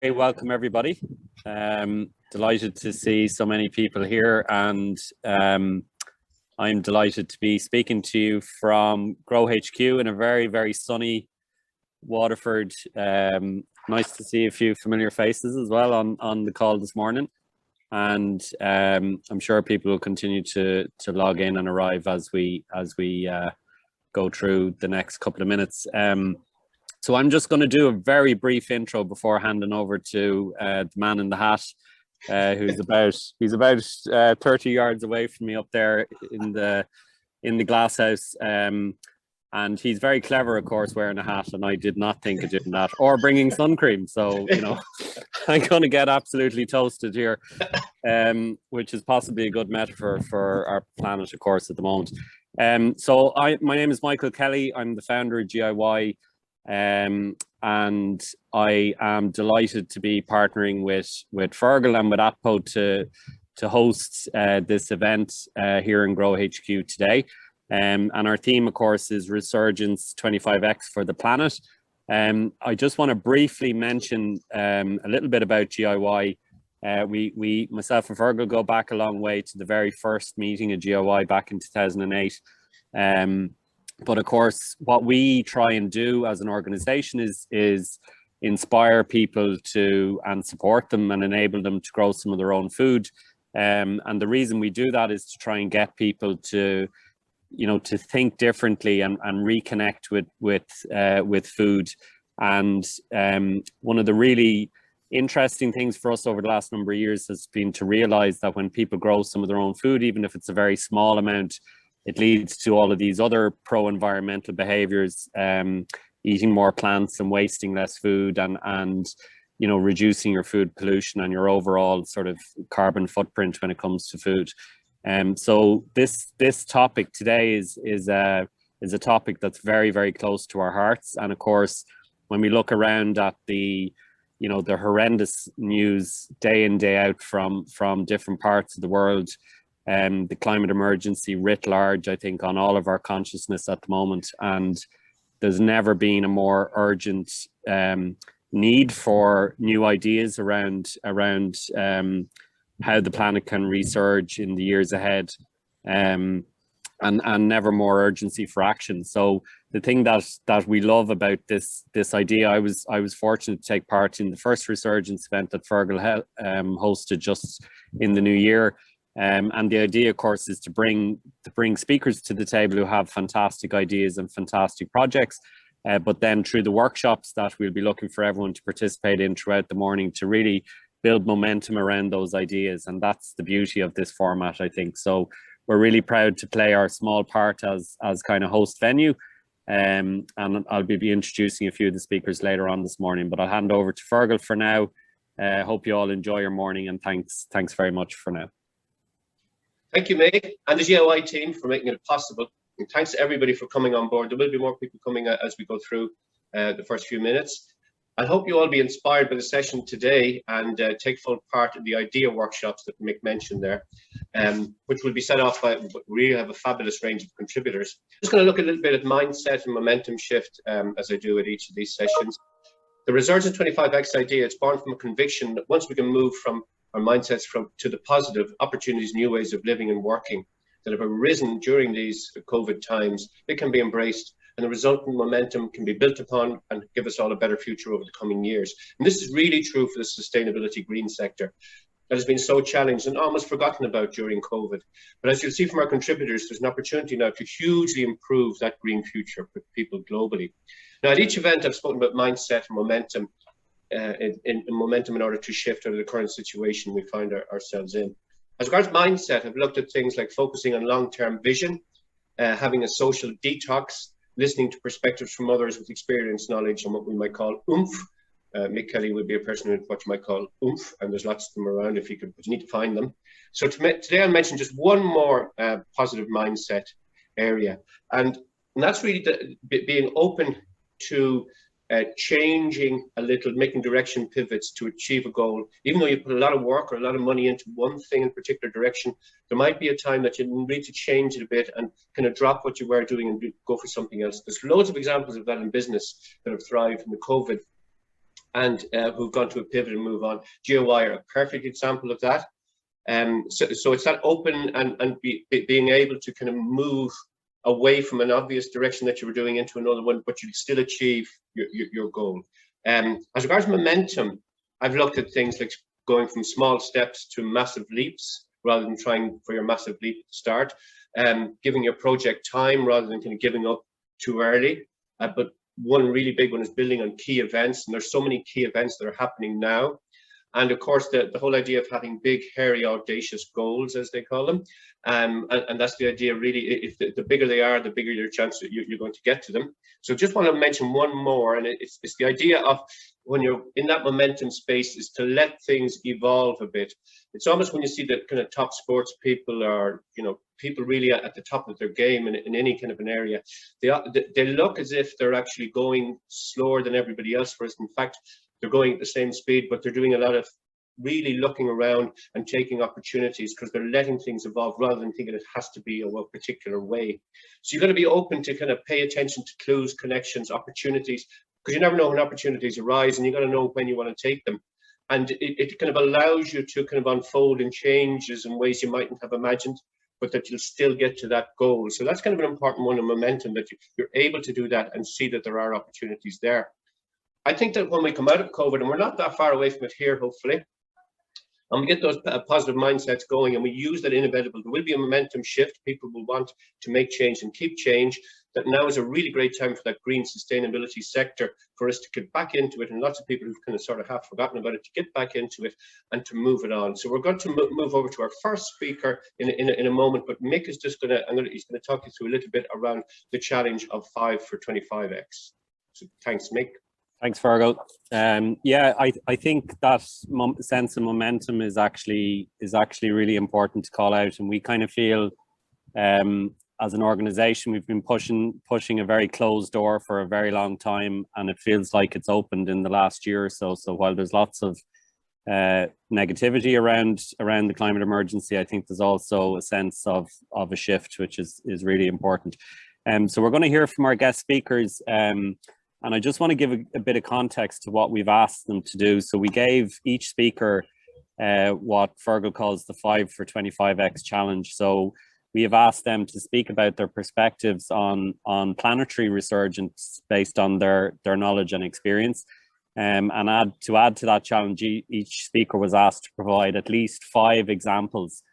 Hey, welcome everybody. Delighted to see so many people here, and I'm delighted to be speaking to you from Grow HQ in a very, very sunny Waterford. Nice to see a few familiar faces as well on the call this morning, and I'm sure people will continue to log in and arrive as we go through the next couple of minutes. So I'm just going to do a very brief intro before handing over to the man in the hat, who's about 30 yards away from me up there in the glass house. And he's very clever, of course, wearing a hat, and I did not think of doing that or bringing sun cream. So, I'm going to get absolutely toasted here, which is possibly a good metaphor for our planet, of course, at the moment. So my name is Michael Kelly. I'm the founder of GIY. And I am delighted to be partnering with Fergal and with ATPO to host this event here in Grow HQ today. And our theme, of course, is Resurgence 25X for the planet. I just want to briefly mention a little bit about GIY. We myself and Fergal go back a long way to the very first meeting of GIY back in 2008. But of course, what we try and do as an organization is inspire people to and support them and enable them to grow some of their own food. And the reason we do that is to try and get people to, to think differently and reconnect with food. And one of the really interesting things for us over the last number of years has been to realize that when people grow some of their own food, even if it's a very small amount, it leads to all of these other pro-environmental behaviors, eating more plants and wasting less food, and reducing your food pollution and your overall sort of carbon footprint when it comes to food. So this topic today is a topic that's very, very close to our hearts. And of course, when we look around at the horrendous news day in, day out from different parts of the world, the climate emergency writ large, I think, on all of our consciousness at the moment. And there's never been a more urgent need for new ideas around how the planet can resurge in the years ahead, and never more urgency for action. So the thing that we love about this idea, I was fortunate to take part in the first Resurgence event that Fergal hosted just in the new year. And the idea, of course, is to bring speakers to the table who have fantastic ideas and fantastic projects, but then through the workshops that we'll be looking for everyone to participate in throughout the morning to really build momentum around those ideas. And that's the beauty of this format, I think. So we're really proud to play our small part as kind of host venue. And I'll be introducing a few of the speakers later on this morning, but I'll hand over to Fergal for now. Hope you all enjoy your morning, and thanks very much for now. Thank you, May, and the GIY team for making it possible. And thanks to everybody for coming on board. There will be more people coming as we go through the first few minutes. I hope you all be inspired by the session today and take full part in the idea workshops that Mick mentioned there, which will be set off by, we have a fabulous range of contributors. Just going to look a little bit at mindset and momentum shift as I do at each of these sessions. The Resurgence 25X idea, it's born from a conviction that once we can move from our mindsets to the positive opportunities, new ways of living and working that have arisen during these COVID times, they can be embraced, and the resultant momentum can be built upon and give us all a better future over the coming years. And this is really true for the sustainability green sector that has been so challenged and almost forgotten about during COVID. But as you'll see from our contributors, there's an opportunity now to hugely improve that green future for people globally. Now, at each event, I've spoken about mindset and momentum, momentum in order to shift out of the current situation we find ourselves in. As regards mindset, I've looked at things like focusing on long-term vision, having a social detox, listening to perspectives from others with experience, knowledge, and what we might call oomph. Mick Kelly would be a person with what you might call oomph, and there's lots of them around but you need to find them. So today I'll mention just one more positive mindset area, and that's really being open to changing a little, making direction pivots to achieve a goal. Even though you put a lot of work or a lot of money into one thing in particular direction, there might be a time that you need to change it a bit and kind of drop what you were doing and go for something else. There's loads of examples of that in business that have thrived in the COVID and who've gone to a pivot and move on. GOI are a perfect example of that. So it's that open and being able to kind of move away from an obvious direction that you were doing into another one, but you still achieve your goal. As regards momentum, I've looked at things like going from small steps to massive leaps rather than trying for your massive leap to start, giving your project time rather than kind of giving up too early. But one really big one is building on key events, and there's so many key events that are happening now. And of course, the whole idea of having big, hairy, audacious goals, as they call them. And that's the idea, really. If the bigger they are, the bigger your chance that you're going to get to them. So just want to mention one more, and it's the idea of when you're in that momentum space is to let things evolve a bit. It's almost when you see the kind of top sports people are, people really at the top of their game in any kind of an area, they look as if they're actually going slower than everybody else, whereas in fact, they're going at the same speed, but they're doing a lot of really looking around and taking opportunities because they're letting things evolve rather than thinking it has to be a particular way. So you've got to be open to kind of pay attention to clues, connections, opportunities, because you never know when opportunities arise, and you've got to know when you want to take them. And it kind of allows you to kind of unfold in changes in ways you mightn't have imagined, but that you'll still get to that goal. So that's kind of an important one of momentum, that you're able to do that and see that there are opportunities there. I think that when we come out of COVID, and we're not that far away from it here, hopefully, and we get those positive mindsets going, and we use that inevitable, there will be a momentum shift. People will want to make change and keep change. That now is a really great time for that green sustainability sector for us to get back into it, and lots of people who've kind of sort of half forgotten about it to get back into it and to move it on. So we're going to move over to our first speaker in a moment, but Mick is just going to, he's going to talk you through a little bit around the challenge of 5 for 25x. So thanks, Mick. Thanks, Fergal. Yeah, I think that sense of momentum is actually really important to call out, and we kind of feel as an organization we've been pushing a very closed door for a very long time, and it feels like it's opened in the last year or so. So while there's lots of negativity around the climate emergency, I think there's also a sense of a shift, which is really important. So we're going to hear from our guest speakers. And I just want to give a bit of context to what we've asked them to do. So we gave each speaker what Fergal calls the 5 for 25x challenge. So we have asked them to speak about their perspectives on planetary resurgence based on their knowledge and experience. And to add to that challenge, each speaker was asked to provide at least 5 examples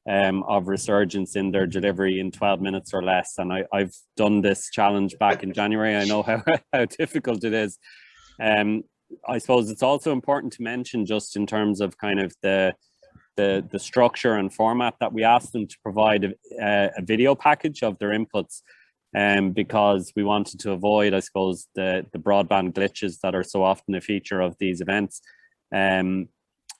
of resurgence in their delivery in 12 minutes or less. And I've done this challenge back in January. I know how difficult it is. I suppose it's also important to mention, just in terms of kind of the structure and format, that we asked them to provide a video package of their inputs, because we wanted to avoid, I suppose, the broadband glitches that are so often a feature of these events.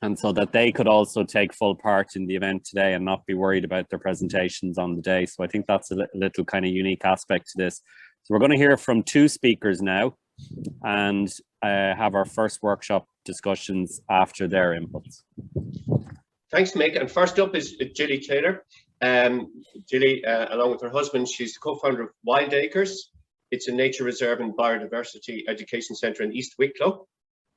And so that they could also take full part in the event today and not be worried about their presentations on the day. So I think that's a little kind of unique aspect to this. So we're going to hear from 2 speakers now and have our first workshop discussions after their inputs. Thanks, Mick. And first up is Gilly Taylor. Gilly, along with her husband, she's the co-founder of Wild Acres. It's a nature reserve and biodiversity education centre in East Wicklow.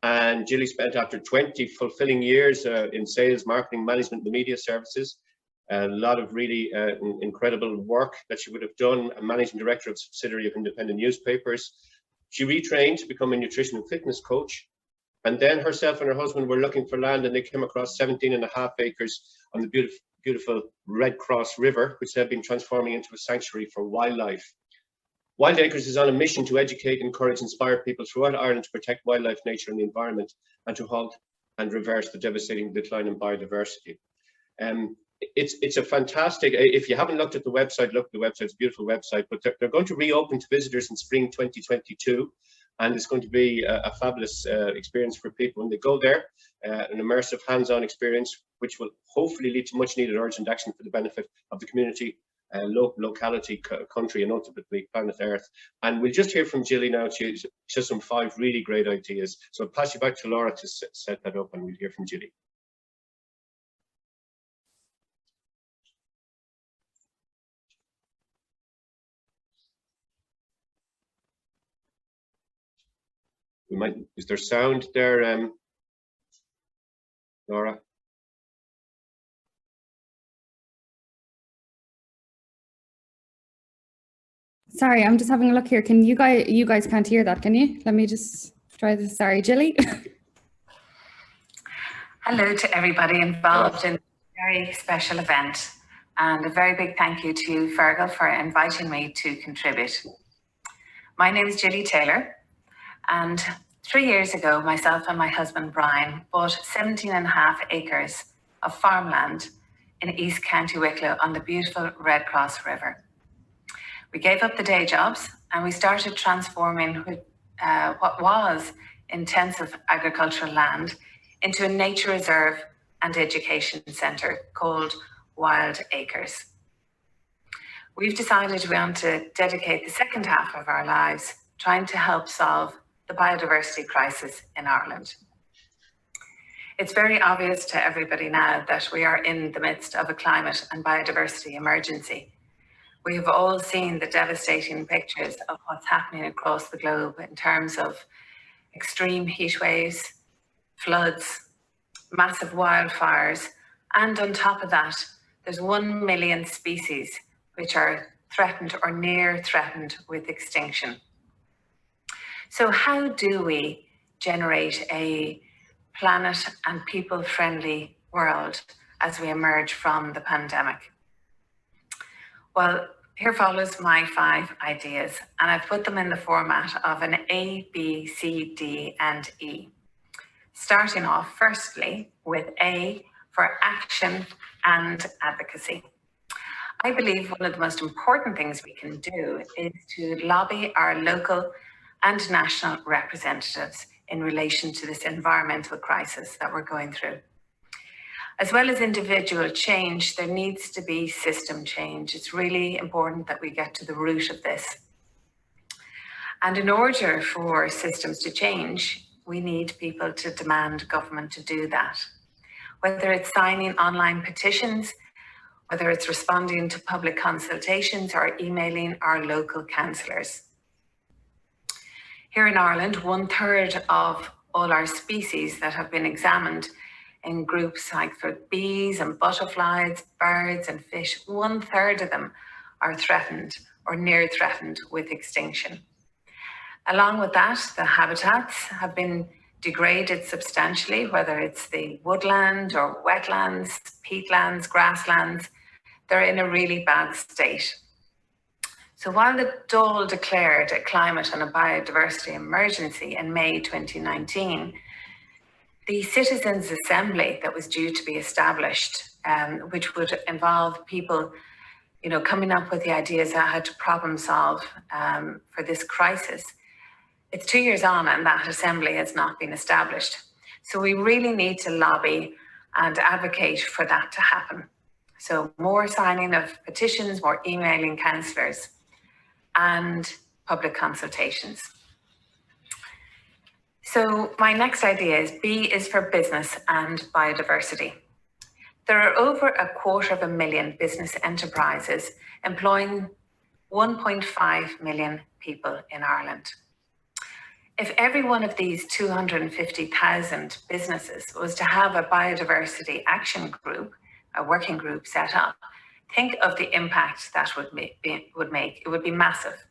And Gilly spent, after 20 fulfilling years in sales, marketing, management, and media services, a lot of really incredible work that she would have done, a managing director of a subsidiary of independent newspapers. She retrained to become a nutrition and fitness coach. And then herself and her husband were looking for land, and they came across 17.5 acres on the beautiful Red Cross River, which they've been transforming into a sanctuary for wildlife. Wild Acres is on a mission to educate, encourage, inspire people throughout Ireland to protect wildlife, nature, and the environment, and to halt and reverse the devastating decline in biodiversity. It's a fantastic, if you haven't looked at the website, look at the website. It's a beautiful website, but they're going to reopen to visitors in spring 2022. And it's going to be a fabulous experience for people when they go there, an immersive hands-on experience, which will hopefully lead to much needed urgent action for the benefit of the community, locality, country, and ultimately planet Earth. And we'll just hear from Gilly now. She has some 5 really great ideas. So I'll pass you back to Laura to set that up, and we'll hear from Gilly. We might, is there sound there, Laura? Sorry, I'm just having a look here. Can you guys can't hear that, can you? Let me just try this. Sorry, Jilly. Hello to everybody involved in a very special event, and a very big thank you to you, Fergal, for inviting me to contribute. My name is Jilly Taylor, and 3 years ago, myself and my husband Brian bought 17.5 acres of farmland in East County Wicklow on the beautiful Red Cross River. We gave up the day jobs and we started transforming what was intensive agricultural land into a nature reserve and education centre called Wild Acres. We've decided we want to dedicate the second half of our lives trying to help solve the biodiversity crisis in Ireland. It's very obvious to everybody now that we are in the midst of a climate and biodiversity emergency. We have all seen the devastating pictures of what's happening across the globe in terms of extreme heat waves, floods, massive wildfires, and on top of that, there's 1 million species which are threatened or near threatened with extinction. So how do we generate a planet and people-friendly world as we emerge from the pandemic? Well, here follows my 5 ideas, and I've put them in the format of an A, B, C, D, and E. Starting off firstly with A for action and advocacy. I believe one of the most important things we can do is to lobby our local and national representatives in relation to this environmental crisis that we're going through. As well as individual change, there needs to be system change. It's really important that we get to the root of this. And in order for systems to change, we need people to demand government to do that. Whether it's signing online petitions, whether it's responding to public consultations or emailing our local councillors. Here in Ireland, 1/3 of all our species that have been examined in groups like for bees and butterflies, birds and fish, 1/3 of them are threatened or near threatened with extinction. Along with that, the habitats have been degraded substantially, whether it's the woodland or wetlands, peatlands, grasslands, they're in a really bad state. So while the Dáil declared a climate and a biodiversity emergency in May 2019, the Citizens' Assembly that was due to be established, which would involve people, coming up with the ideas on how to problem solve for this crisis, it's 2 years on and that assembly has not been established. So we really need to lobby and advocate for that to happen. So more signing of petitions, more emailing councillors, and public consultations. So my next idea is B is for business and biodiversity. There are over 250,000 business enterprises employing 1.5 million people in Ireland. If every one of these 250,000 businesses was to have a biodiversity action group, a working group set up, think of the impact that would make. It would be massive.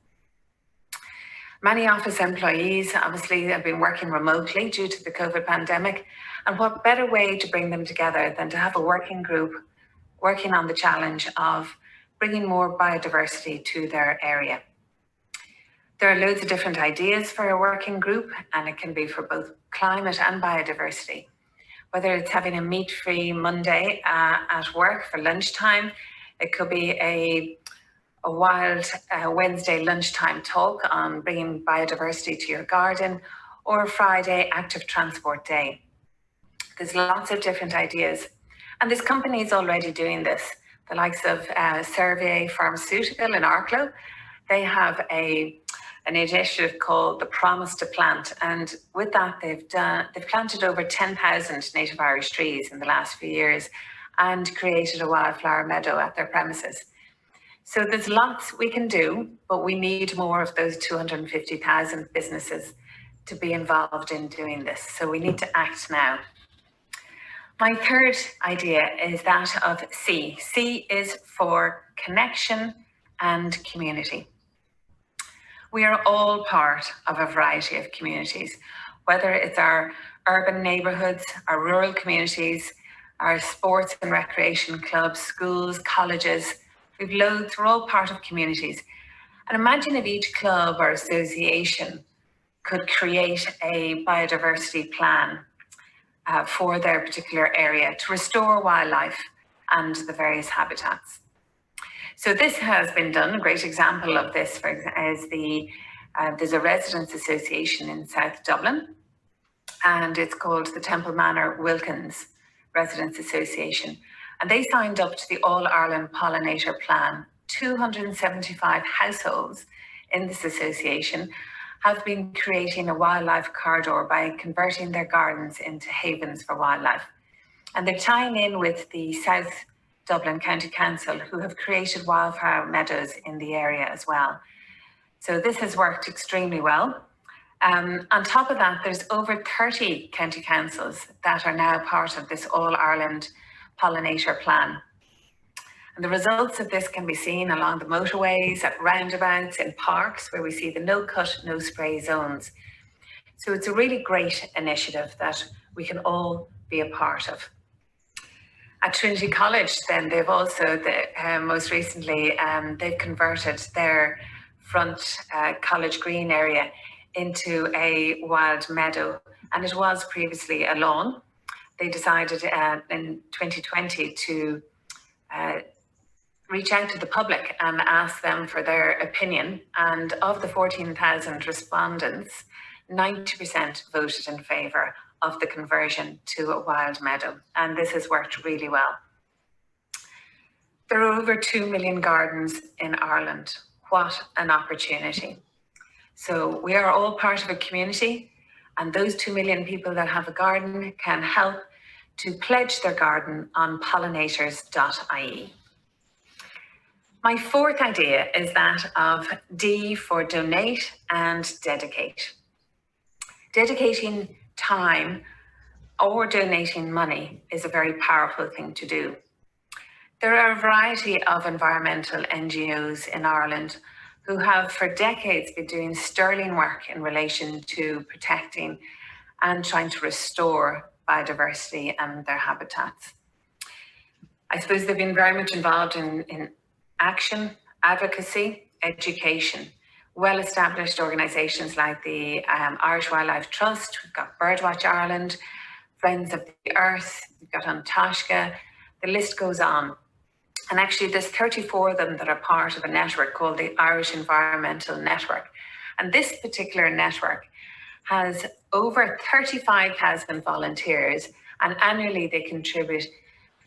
Many office employees obviously have been working remotely due to the COVID pandemic, and what better way to bring them together than to have a working group working on the challenge of bringing more biodiversity to their area. There are loads of different ideas for a working group, and it can be for both climate and biodiversity. Whether it's having a meat-free Monday at work for lunchtime, it could be a wild Wednesday lunchtime talk on bringing biodiversity to your garden, or a Friday active transport day. There's lots of different ideas. And there's companies already doing this. The likes of Survey Pharmaceutical in Arklow, they have an initiative called the Promise to Plant. And with that, they've planted over 10,000 native Irish trees in the last few years and created a wildflower meadow at their premises. So there's lots we can do, but we need more of those 250,000 businesses to be involved in doing this. So we need to act now. My third idea is that of C. C is for connection and community. We are all part of a variety of communities, whether it's our urban neighbourhoods, our rural communities, our sports and recreation clubs, schools, colleges. We've loads, we're all part of communities. And imagine if each club or association could create a biodiversity plan for their particular area to restore wildlife and the various habitats. So this has been done. A great example of this is there's a residents association in South Dublin, and it's called the Temple Manor Wilkins Residents Association. And they signed up to the All Ireland Pollinator Plan. 275 households in this association have been creating a wildlife corridor by converting their gardens into havens for wildlife. And they're tying in with the South Dublin County Council, who have created wildflower meadows in the area as well. So this has worked extremely well. On top of that, there's over 30 county councils that are now part of this All Ireland Pollinator Plan. And the results of this can be seen along the motorways, at roundabouts, in parks, where we see the no-cut, no-spray zones. So it's a really great initiative that we can all be a part of. At Trinity College, then, they've also, most recently, they've converted their front College Green area into a wild meadow, and it was previously a lawn. They decided in 2020 to reach out to the public and ask them for their opinion, and of the 14,000 respondents, 90% voted in favour of the conversion to a wild meadow, and this has worked really well. There are over 2 million gardens in Ireland. What an opportunity. So we are all part of a community, and those 2 million people that have a garden can help to pledge their garden on pollinators.ie. My fourth idea is that of D for donate and dedicate. Dedicating time or donating money is a very powerful thing to do. There are a variety of environmental NGOs in Ireland who have for decades been doing sterling work in relation to protecting and trying to restore biodiversity and their habitats. I suppose they've been very much involved in action, advocacy, education. Well-established organisations like the Irish Wildlife Trust, we've got Birdwatch Ireland, Friends of the Earth, we've got Antashka, the list goes on. And actually there's 34 of them that are part of a network called the Irish Environmental Network. And this particular network has over 35,000 volunteers, and annually they contribute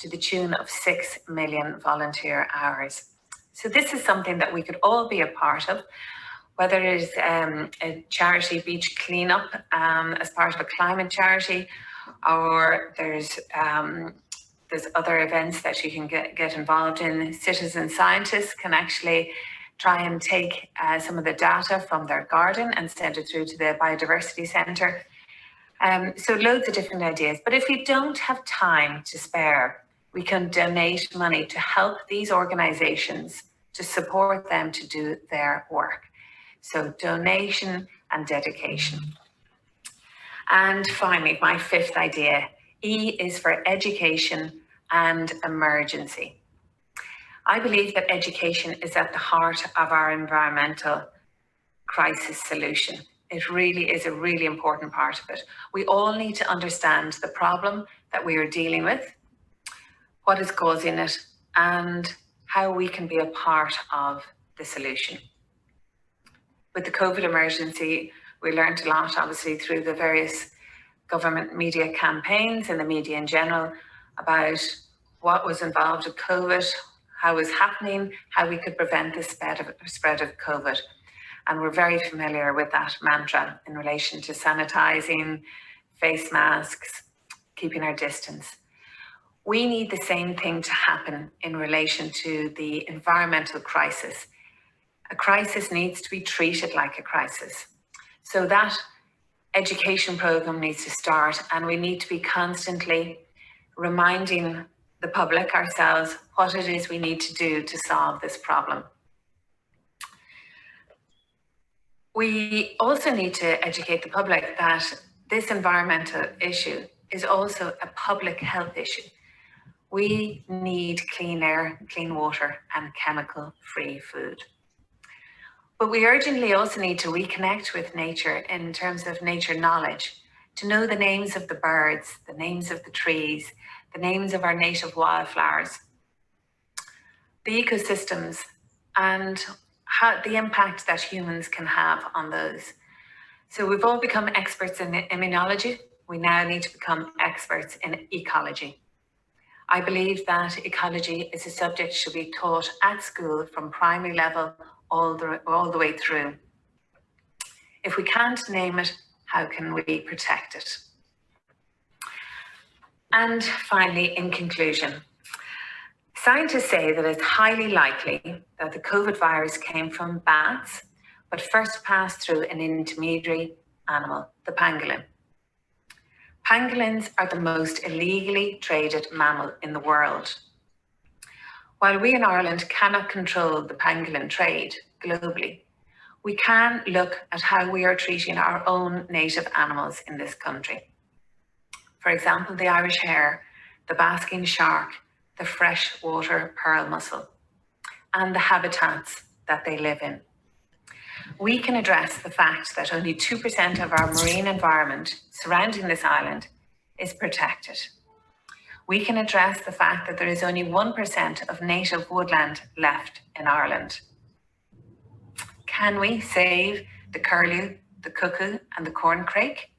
to the tune of 6 million volunteer hours. So this is something that we could all be a part of, whether it is a charity beach cleanup as part of a climate charity, or there's other events that you can get involved in. Citizen scientists can actually try and take some of the data from their garden and send it through to the biodiversity centre. So loads of different ideas. But if we don't have time to spare, we can donate money to help these organisations, to support them to do their work. So donation and dedication. And finally, my fifth idea, E is for education and emergency. I believe that education is at the heart of our environmental crisis solution. It really is a really important part of it. We all need to understand the problem that we are dealing with, what is causing it, and how we can be a part of the solution. With the COVID emergency, we learned a lot, obviously, through the various government media campaigns and the media in general about what was involved with COVID, how it was happening, how we could prevent the spread of COVID. And we're very familiar with that mantra in relation to sanitizing, face masks, keeping our distance. We need the same thing to happen in relation to the environmental crisis. A crisis needs to be treated like a crisis. So that education program needs to start, and we need to be constantly reminding the public, ourselves, what it is we need to do to solve this problem. We also need to educate the public that this environmental issue is also a public health issue. We need clean air, clean water, and chemical-free food. But we urgently also need to reconnect with nature in terms of nature knowledge, to know the names of the birds, the names of the trees, the names of our native wildflowers, the ecosystems, and the impact that humans can have on those. So we've all become experts in immunology. We now need to become experts in ecology. I believe that ecology is a subject should be taught at school from primary level all the way through. If we can't name it, how can we protect it? And finally, in conclusion, scientists say that it's highly likely that the COVID virus came from bats, but first passed through an intermediary animal, the pangolin. Pangolins are the most illegally traded mammal in the world. While we in Ireland cannot control the pangolin trade globally, we can look at how we are treating our own native animals in this country. For example, the Irish hare, the basking shark, the freshwater pearl mussel, and the habitats that they live in. We can address the fact that only 2% of our marine environment surrounding this island is protected. We can address the fact that there is only 1% of native woodland left in Ireland. Can we save the curlew, the cuckoo, and the corncrake,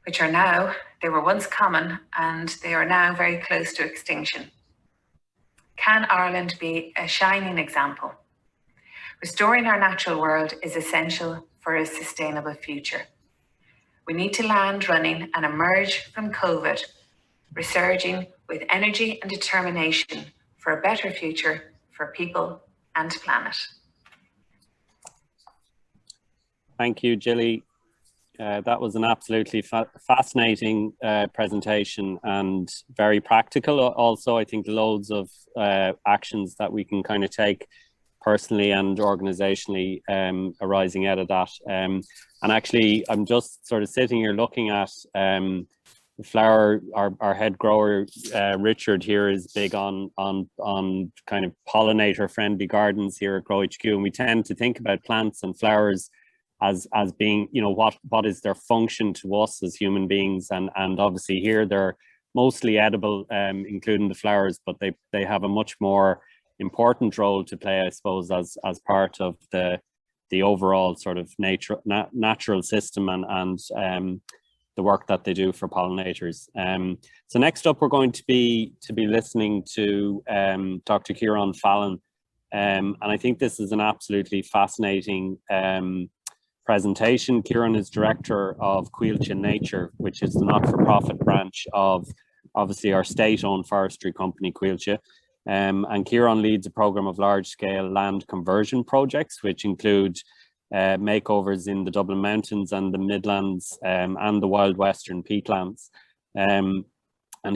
which are now, they were once common, and they are now very close to extinction? Can Ireland be a shining example? Restoring our natural world is essential for a sustainable future. We need to land running and emerge from COVID, resurging with energy and determination for a better future for people and planet. Thank you, Gilly. That was an absolutely fascinating presentation and very practical. Also, I think loads of actions that we can kind of take personally and organizationally arising out of that. And actually, I'm just sort of sitting here looking at the flower. Our head grower, Richard here, is big on kind of pollinator-friendly gardens here at Grow HQ, and we tend to think about plants and flowers as being, you know, what is their function to us as human beings, and obviously here they're mostly edible, including the flowers, but they have a much more important role to play, I suppose, as part of the overall sort of natural system and the work that they do for pollinators. So next up, we're going to be listening to Dr. Kieran Fallon, and I think this is an absolutely fascinating presentation. Kieran is director of Cuilche Nature, which is the not-for-profit branch of obviously our state-owned forestry company, Cuilche. And Kieran leads a program of large-scale land conversion projects, which include makeovers in the Dublin Mountains and the Midlands and the Wild Western peatlands. And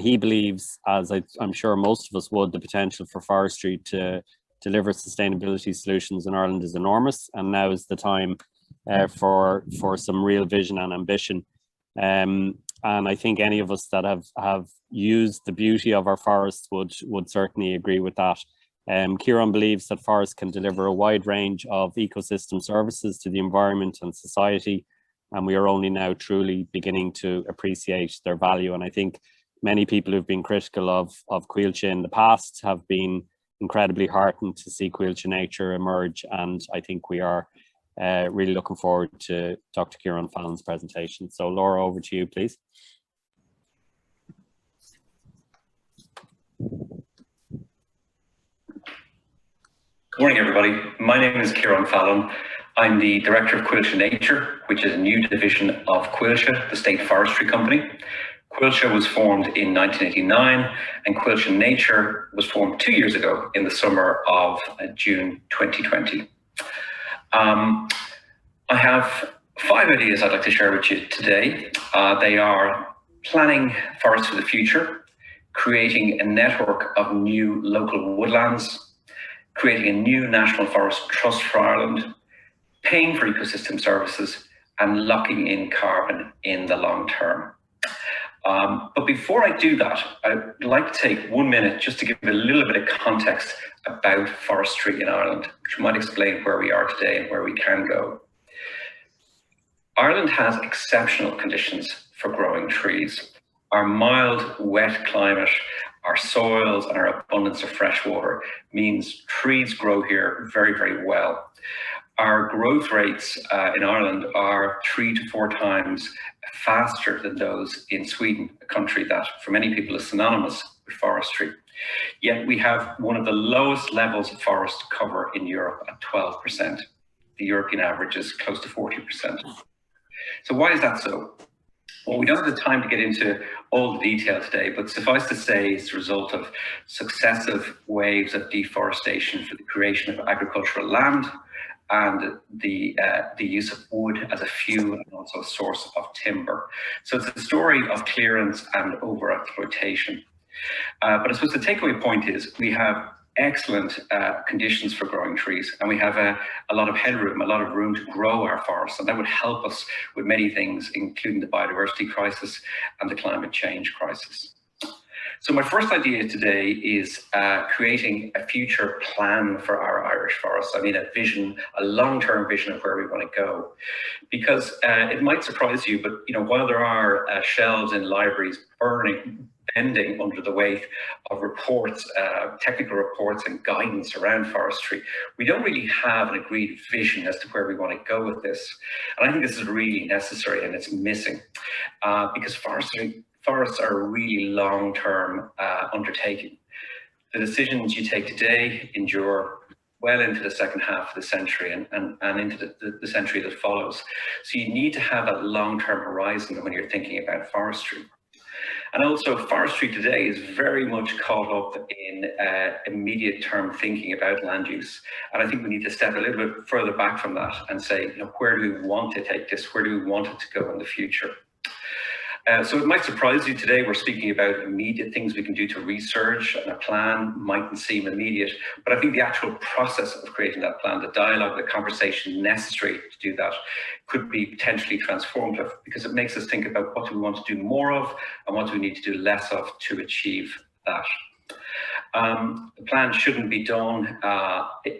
he believes, as I'm sure most of us would, the potential for forestry to deliver sustainability solutions in Ireland is enormous, and now is the time for some real vision and ambition. And I think any of us that have used the beauty of our forests would certainly agree with that. Kieran believes that forests can deliver a wide range of ecosystem services to the environment and society, and we are only now truly beginning to appreciate their value. And I think many people who've been critical of Cuilche in the past have been incredibly heartened to see Cuilche Nature emerge, and I think we are really looking forward to Dr. Kieran Fallon's presentation. So Laura, over to you, please. Good morning, everybody. My name is Kieran Fallon. I'm the director of Cuilche Nature, which is a new division of Cuilche, the state forestry company. Cuilche was formed in 1989, and Cuilche Nature was formed 2 years ago in the summer of June 2020. I have 5 ideas I'd like to share with you today. They are planning forests for the future, creating a network of new local woodlands, creating a new National Forest Trust for Ireland, paying for ecosystem services, and locking in carbon in the long term. But before I do that, I'd like to take 1 minute just to give a little bit of context about forestry in Ireland, which might explain where we are today and where we can go. Ireland has exceptional conditions for growing trees. Our mild, wet climate, our soils, and our abundance of fresh water means trees grow here very, very well. Our growth rates in Ireland are 3 to 4 times faster than those in Sweden, a country that for many people is synonymous with forestry. Yet we have one of the lowest levels of forest cover in Europe at 12%. The European average is close to 40%. So why is that so? Well, we don't have the time to get into all the detail today, but suffice to say it's the result of successive waves of deforestation for the creation of agricultural land and the use of wood as a fuel and also a source of timber. So it's a story of clearance and over-exploitation. But I suppose the takeaway point is we have excellent conditions for growing trees, and we have a lot of headroom, a lot of room to grow our forests, and that would help us with many things, including the biodiversity crisis and the climate change crisis. So my first idea today is creating a future plan for our Irish forests. I mean, a vision, a long-term vision of where we want to go. Because it might surprise you, but while there are shelves in libraries bending under the weight of reports, technical reports and guidance around forestry, we don't really have an agreed vision as to where we want to go with this. And I think this is really necessary, and it's missing because forests are a really long-term undertaking. The decisions you take today endure well into the second half of the century and into the century that follows. So you need to have that long-term horizon when you're thinking about forestry. And also forestry today is very much caught up in immediate term thinking about land use. And I think we need to step a little bit further back from that and say, where do we want to take this? Where do we want it to go in the future? So it might surprise you today, we're speaking about immediate things we can do to research, and a plan mightn't seem immediate, but I think the actual process of creating that plan, the dialogue, the conversation necessary to do that could be potentially transformative, because it makes us think about what do we want to do more of and what do we need to do less of to achieve that. The plan shouldn't be done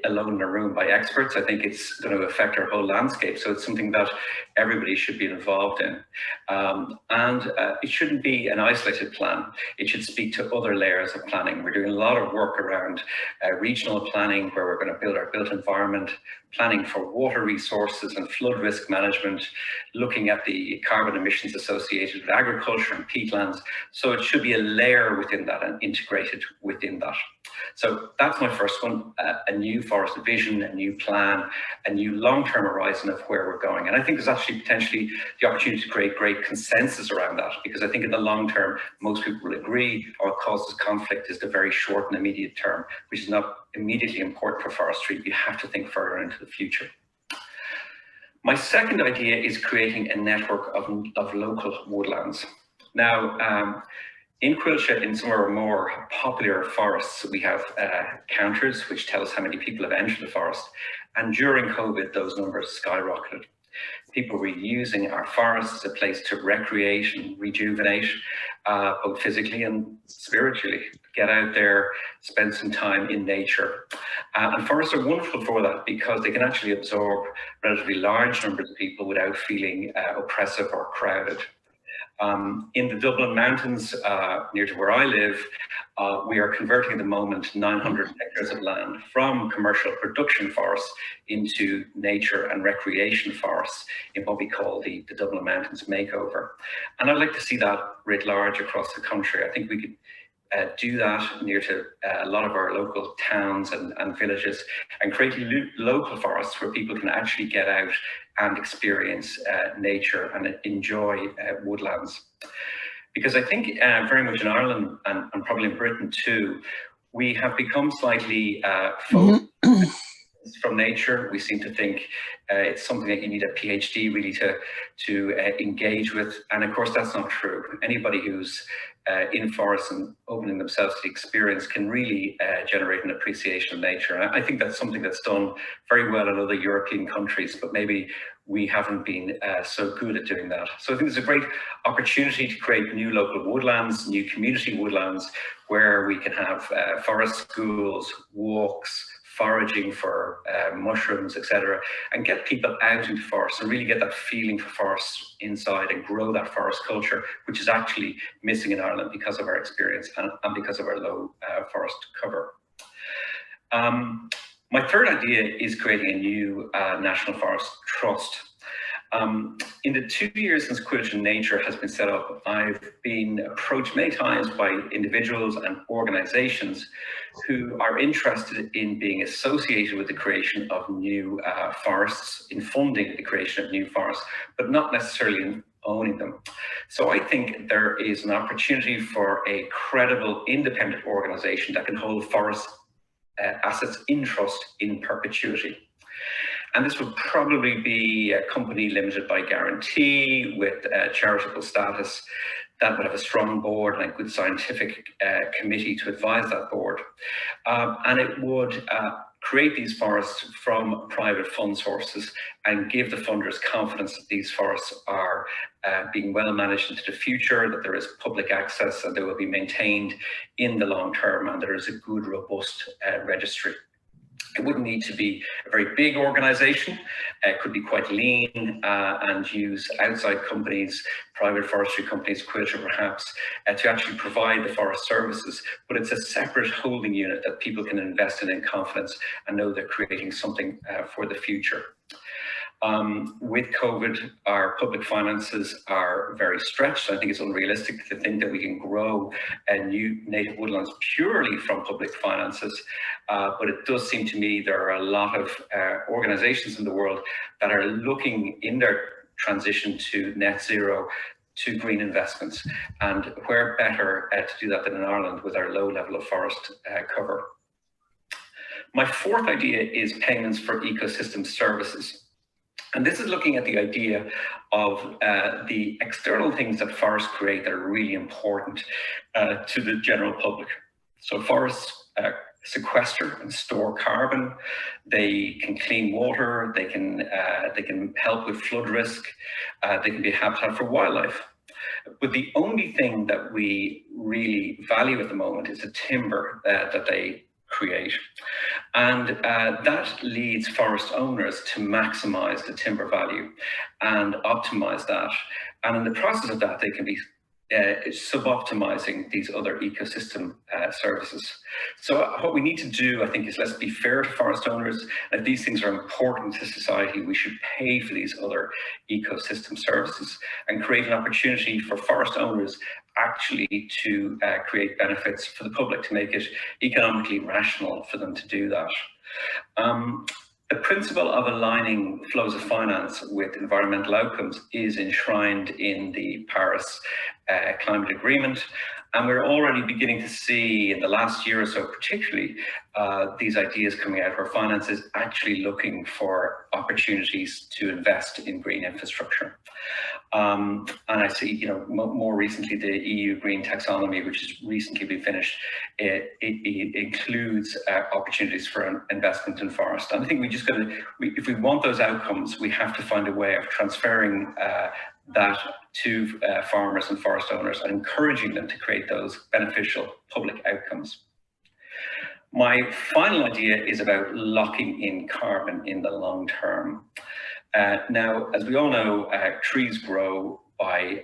alone in a room by experts. I think it's going to affect our whole landscape. So it's something that everybody should be involved in. And it shouldn't be an isolated plan. It should speak to other layers of planning. We're doing a lot of work around regional planning, where we're going to build our built environment, planning for water resources and flood risk management, looking at the carbon emissions associated with agriculture and peatlands. So it should be a layer within that and integrated within that. So that's my first one, a new forest vision, a new plan, a new long-term horizon of where we're going. And I think there's actually potentially the opportunity to create great consensus around that, because I think in the long term, most people will agree what causes conflict is the very short and immediate term, which is not immediately important for forestry. You have to think further into the future. My second idea is creating a network of local woodlands. Now, in Quilcha, in some of our more popular forests, we have counters which tell us how many people have entered the forest. And during COVID, those numbers skyrocketed. People were using our forests as a place to recreate and rejuvenate, both physically and spiritually. Get out there, spend some time in nature. And forests are wonderful for that, because they can actually absorb relatively large numbers of people without feeling oppressive or crowded. In the Dublin Mountains, near to where I live, we are converting at the moment 900 hectares of land from commercial production forests into nature and recreation forests in what we call the Dublin Mountains makeover. And I'd like to see that writ large across the country. I think we could do that near to a lot of our local towns and villages, and create local forests where people can actually get out and experience nature and enjoy woodlands. Because I think very much in Ireland and probably in Britain too, we have become slightly focused from nature. We seem to think it's something that you need a PhD really to engage with, and of course that's not true. Anybody who's in forests and opening themselves to the experience can really generate an appreciation of nature. And I think that's something that's done very well in other European countries, but maybe we haven't been so good at doing that. So I think there's a great opportunity to create new local woodlands, new community woodlands, where we can have forest schools, walks, foraging for mushrooms, etc., and get people out into forests and really get that feeling for forests inside and grow that forest culture, which is actually missing in Ireland because of our experience and because of our low forest cover. My third idea is creating a new National Forest Trust. In the 2 years since Quilcha Nature has been set up, I've been approached many times by individuals and organizations who are interested in being associated with the creation of new forests, in funding the creation of new forests, but not necessarily in owning them. So I think there is an opportunity for a credible, independent organization that can hold forest assets in trust in perpetuity. And this would probably be a company limited by guarantee with charitable status that would have a strong board and a good scientific committee to advise that board. And it would create these forests from private fund sources and give the funders confidence that these forests are being well managed into the future, that there is public access and they will be maintained in the long term, and there is a good, robust registry. It wouldn't need to be a very big organization. It could be quite lean and use outside companies, private forestry companies, Quilcha perhaps, to actually provide the forest services. But it's a separate holding unit that people can invest in confidence and know they're creating something for the future. With COVID, our public finances are very stretched. I think it's unrealistic to think that we can grow new native woodlands purely from public finances. But it does seem to me there are a lot of organizations in the world that are looking in their transition to net zero to green investments. And where better to do that than in Ireland with our low level of forest cover. My fourth idea is payments for ecosystem services. And this is looking at the idea of the external things that forests create that are really important to the general public. So forests sequester and store carbon. They can clean water. They can help with flood risk. They can be a habitat for wildlife. But the only thing that we really value at the moment is the timber that they create. And that leads forest owners to maximize the timber value and optimize that. And in the process of that, they can be sub-optimizing these other ecosystem services. So what we need to do, I think, is let's be fair to forest owners. If these things are important to society, we should pay for these other ecosystem services and create an opportunity for forest owners actually to create benefits for the public, to make it economically rational for them to do that. The principle of aligning flows of finance with environmental outcomes is enshrined in the Paris Climate Agreement. And we're already beginning to see in the last year or so, particularly, these ideas coming out where finance is actually looking for opportunities to invest in green infrastructure. And I see, more recently, the EU Green Taxonomy, which has recently been finished, it includes opportunities for investment in forest. And I think we just got to, if we want those outcomes, we have to find a way of transferring that to farmers and forest owners and encouraging them to create those beneficial public outcomes. My final idea is about locking in carbon in the long term. Now, as we all know, trees grow by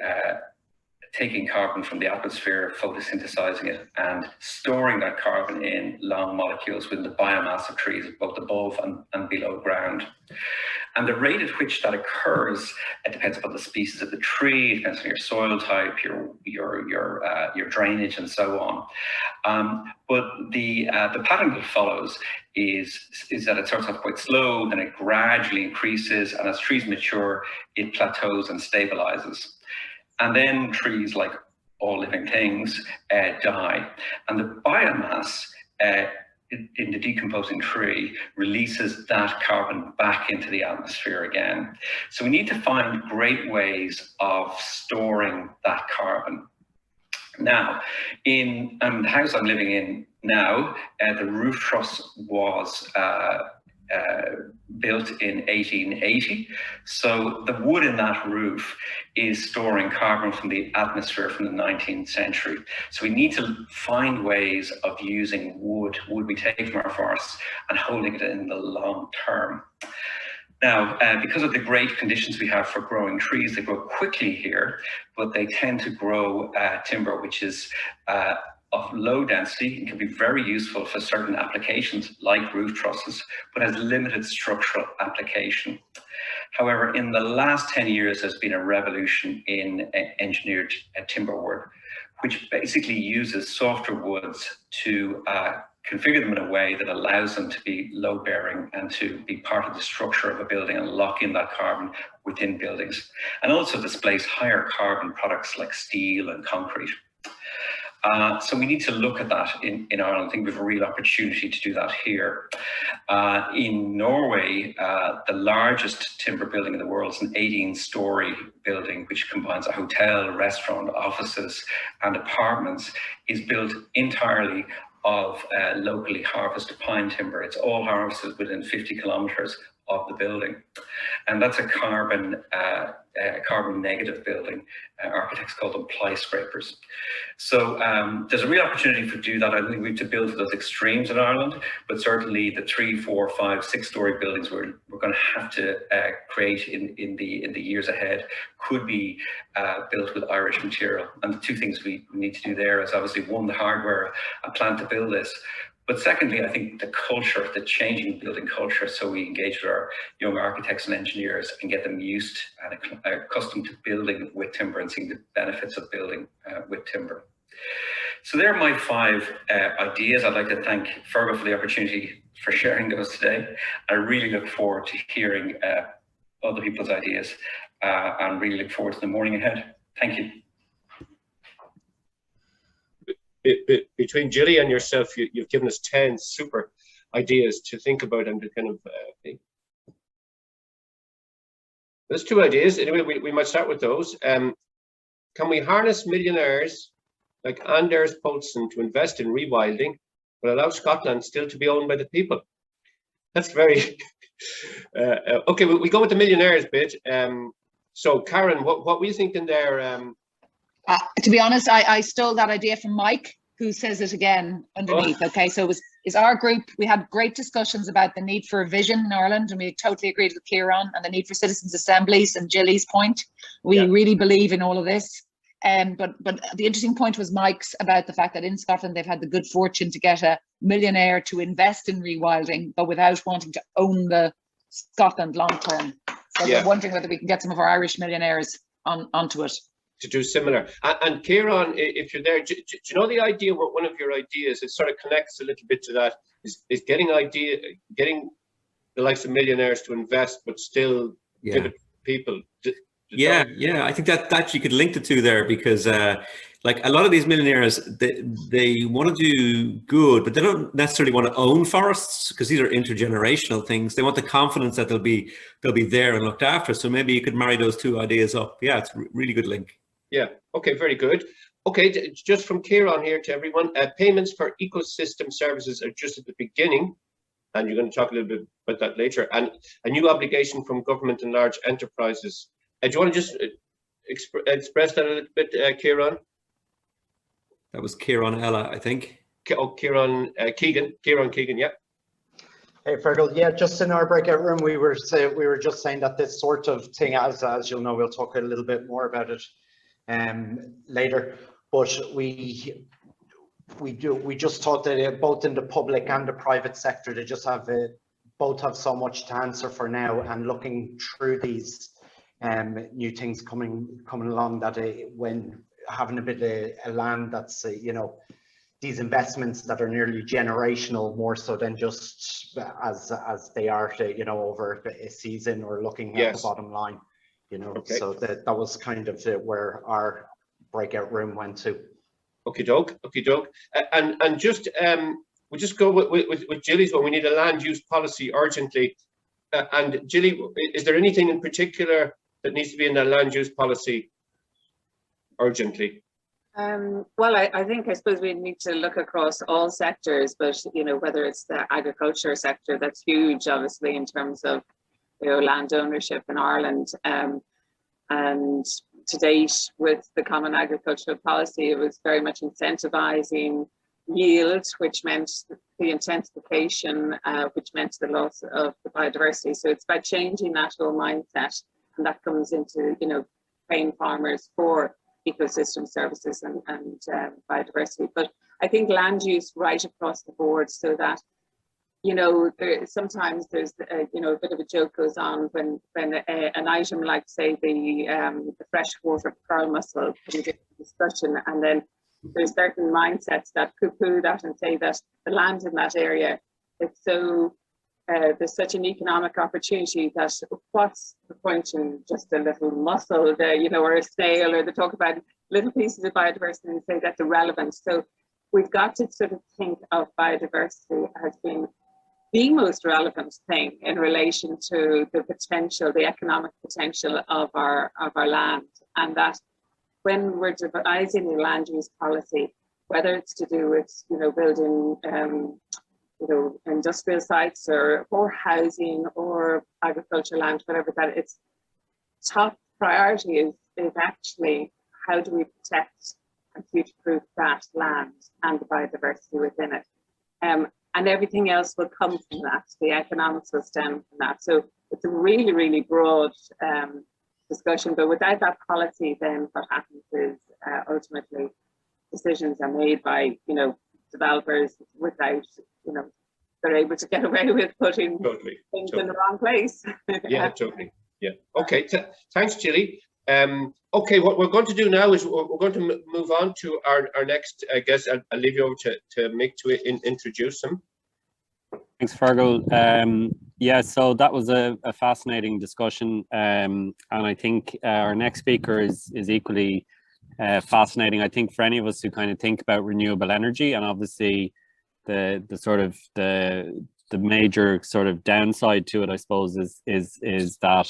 taking carbon from the atmosphere, photosynthesizing it, and storing that carbon in long molecules within the biomass of trees, both above and below ground. And the rate at which that occurs, it depends upon the species of the tree, it depends on your soil type, your drainage, and so on. But the pattern that follows is that it starts off quite slow, then it gradually increases, and as trees mature, it plateaus and stabilizes. And then trees, like all living things, die. And the biomass in the decomposing tree releases that carbon back into the atmosphere again. So we need to find great ways of storing that carbon. Now, in the house I'm living in now, the roof truss was built in 1880. So the wood in that roof is storing carbon from the atmosphere from the 19th century. So we need to find ways of using wood we take from our forests, and holding it in the long term. Now, because of the great conditions we have for growing trees, they grow quickly here, but they tend to grow timber, which is of low density and can be very useful for certain applications like roof trusses, but has limited structural application. However, in the last 10 years, there's been a revolution in engineered timber work, which basically uses softer woods to configure them in a way that allows them to be load bearing and to be part of the structure of a building and lock in that carbon within buildings, and also displace higher carbon products like steel and concrete. So we need to look at that in Ireland. I think we have a real opportunity to do that here. In Norway, the largest timber building in the world is an 18-story building, which combines a hotel, restaurant, offices, and apartments, is built entirely of locally harvested pine timber. It's all harvested within 50 kilometers of the building. And that's a carbon negative building. Architects call them ply scrapers. So there's a real opportunity to do that. I think we have to build to those extremes in Ireland, but certainly the 3, 4, 5, 6-story buildings we're going to have to create in the years ahead could be built with Irish material. And the two things we need to do there is obviously, one, the hardware, a plan to build this. But secondly, I think the culture, the changing building culture, so we engage with our young architects and engineers and get them used and accustomed to building with timber and seeing the benefits of building with timber. So there are my 5 ideas. I'd like to thank Fergal for the opportunity for sharing those today. I really look forward to hearing other people's ideas and really look forward to the morning ahead. Thank you. Between Gilly and yourself, you've given us 10 super ideas to think about and to kind of there's 2 ideas. Anyway, we might start with those. Can we harness millionaires like Anders Poulsen to invest in rewilding, but allow Scotland still to be owned by the people? That's very okay. We go with the millionaires bit. So Karen, what were you thinking there? To be honest, I stole that idea from Mike, who says it again underneath. Oh. Okay, so it's our group. We had great discussions about the need for a vision in Ireland, and we totally agreed with Kieran, and the need for citizens' assemblies, and Gilly's point. We really believe in all of this. But the interesting point was Mike's about the fact that in Scotland they've had the good fortune to get a millionaire to invest in rewilding, but without wanting to own the Scotland long term. So we're wondering whether we can get some of our Irish millionaires onto it. To do similar. And Kieran, if you're there, do you know the idea, one of your ideas, it sort of connects a little bit to that, is getting the likes of millionaires to invest, but still give it to people. Yeah, I think that you could link the two there, because like a lot of these millionaires, they want to do good, but they don't necessarily want to own forests, because these are intergenerational things. They want the confidence that they'll be there and looked after. So maybe you could marry those 2 ideas up. Yeah, it's a really good link. Yeah. Okay, very good. Okay, just from Kieran here to everyone, payments for ecosystem services are just at the beginning, and you're going to talk a little bit about that later, and a new obligation from government and large enterprises. Do you want to just express that a little bit, Kieran? That was Kieran Ella, I think. Oh, Kieran Keegan, yeah. Hey, Fergal. Yeah, just in our breakout room, we were just saying that this sort of thing, as you'll know, we'll talk a little bit more about it later. But we just thought that both in the public and the private sector, they just both have so much to answer for now, and looking through these new things coming along, that when having a bit of a land that's these investments that are nearly generational, more so than just as they are over a season, or looking at the bottom line, okay. So that was kind of where our breakout room went to. Okay, doke. And just we'll just go with Gilly's one. We need a land use policy urgently. And Gilly, is there anything in particular that needs to be in that land use policy urgently? Well, I suppose we need to look across all sectors, but whether it's the agriculture sector, that's huge, obviously, in terms of land ownership in Ireland. And to date, with the Common Agricultural Policy, it was very much incentivising yield, which meant the intensification, which meant the loss of the biodiversity. So it's about changing that whole mindset, and that comes into paying farmers for ecosystem services and biodiversity. But I think land use right across the board, so that sometimes there's a bit of a joke goes on when an item like, say, the freshwater pearl mussel comes into discussion, and then there's certain mindsets that poo-poo that and say that the land in that area, it's so there's such an economic opportunity that what's the point in just a little mussel there, or a snail, or they talk about little pieces of biodiversity and say that's irrelevant. So we've got to sort of think of biodiversity as being the most relevant thing in relation to the potential, the economic potential of our land, and that when we're devising the land use policy, whether it's to do with building industrial sites or housing or agricultural land, whatever that, its top priority is actually how do we protect and future-proof that land and the biodiversity within it. And everything else will come from that. The economics will stem from that. So it's a really, really broad discussion. But without that policy, then what happens is ultimately decisions are made by developers without they're able to get away with putting things in the wrong place. Yeah, totally. Yeah. Okay. Thanks, Gilly. Okay, what we're going to do now is we're going to move on to our next guest. I'll leave you over to Mick to introduce him. Thanks, Fergal. Yeah, so that was a fascinating discussion, and I think our next speaker is equally fascinating. I think for any of us who kind of think about renewable energy, and obviously the sort of the major sort of downside to it, I suppose, is that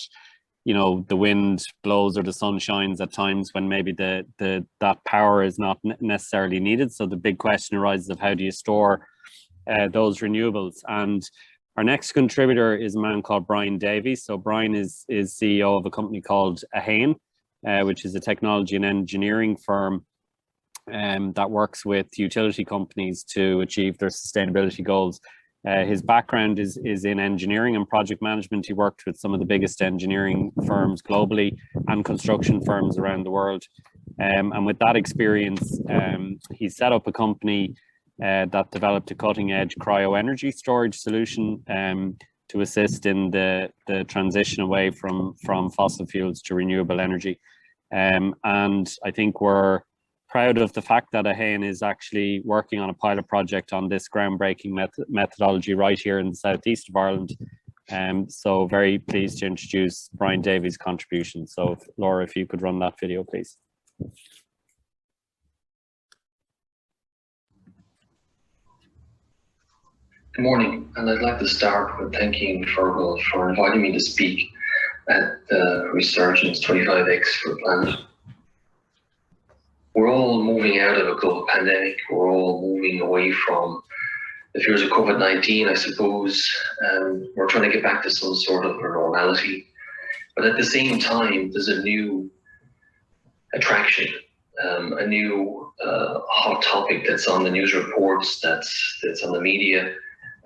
the wind blows or the sun shines at times when maybe that power is not necessarily needed. So the big question arises of how do you store those renewables? And our next contributor is a man called Brian Davies. So Brian is CEO of a company called Ahane, which is a technology and engineering firm that works with utility companies to achieve their sustainability goals. His background is in engineering and project management. He worked with some of the biggest engineering firms globally and construction firms around the world. And with that experience, he set up a company that developed a cutting-edge cryo-energy storage solution to assist in the transition away from fossil fuels to renewable energy. And I think we're proud of the fact that Ahane is actually working on a pilot project on this groundbreaking methodology right here in the southeast of Ireland. So very pleased to introduce Brian Davies' contribution. So Laura, if you could run that video, please. Good morning, and I'd like to start with thanking Fergal for inviting me to speak at the Resurgence 25X for the Planet. We're all moving out of a global pandemic. We're all moving away from the fears of COVID-19, I suppose. We're trying to get back to some sort of a normality. But at the same time, there's a new attraction, a new hot topic that's on the news reports, that's on the media,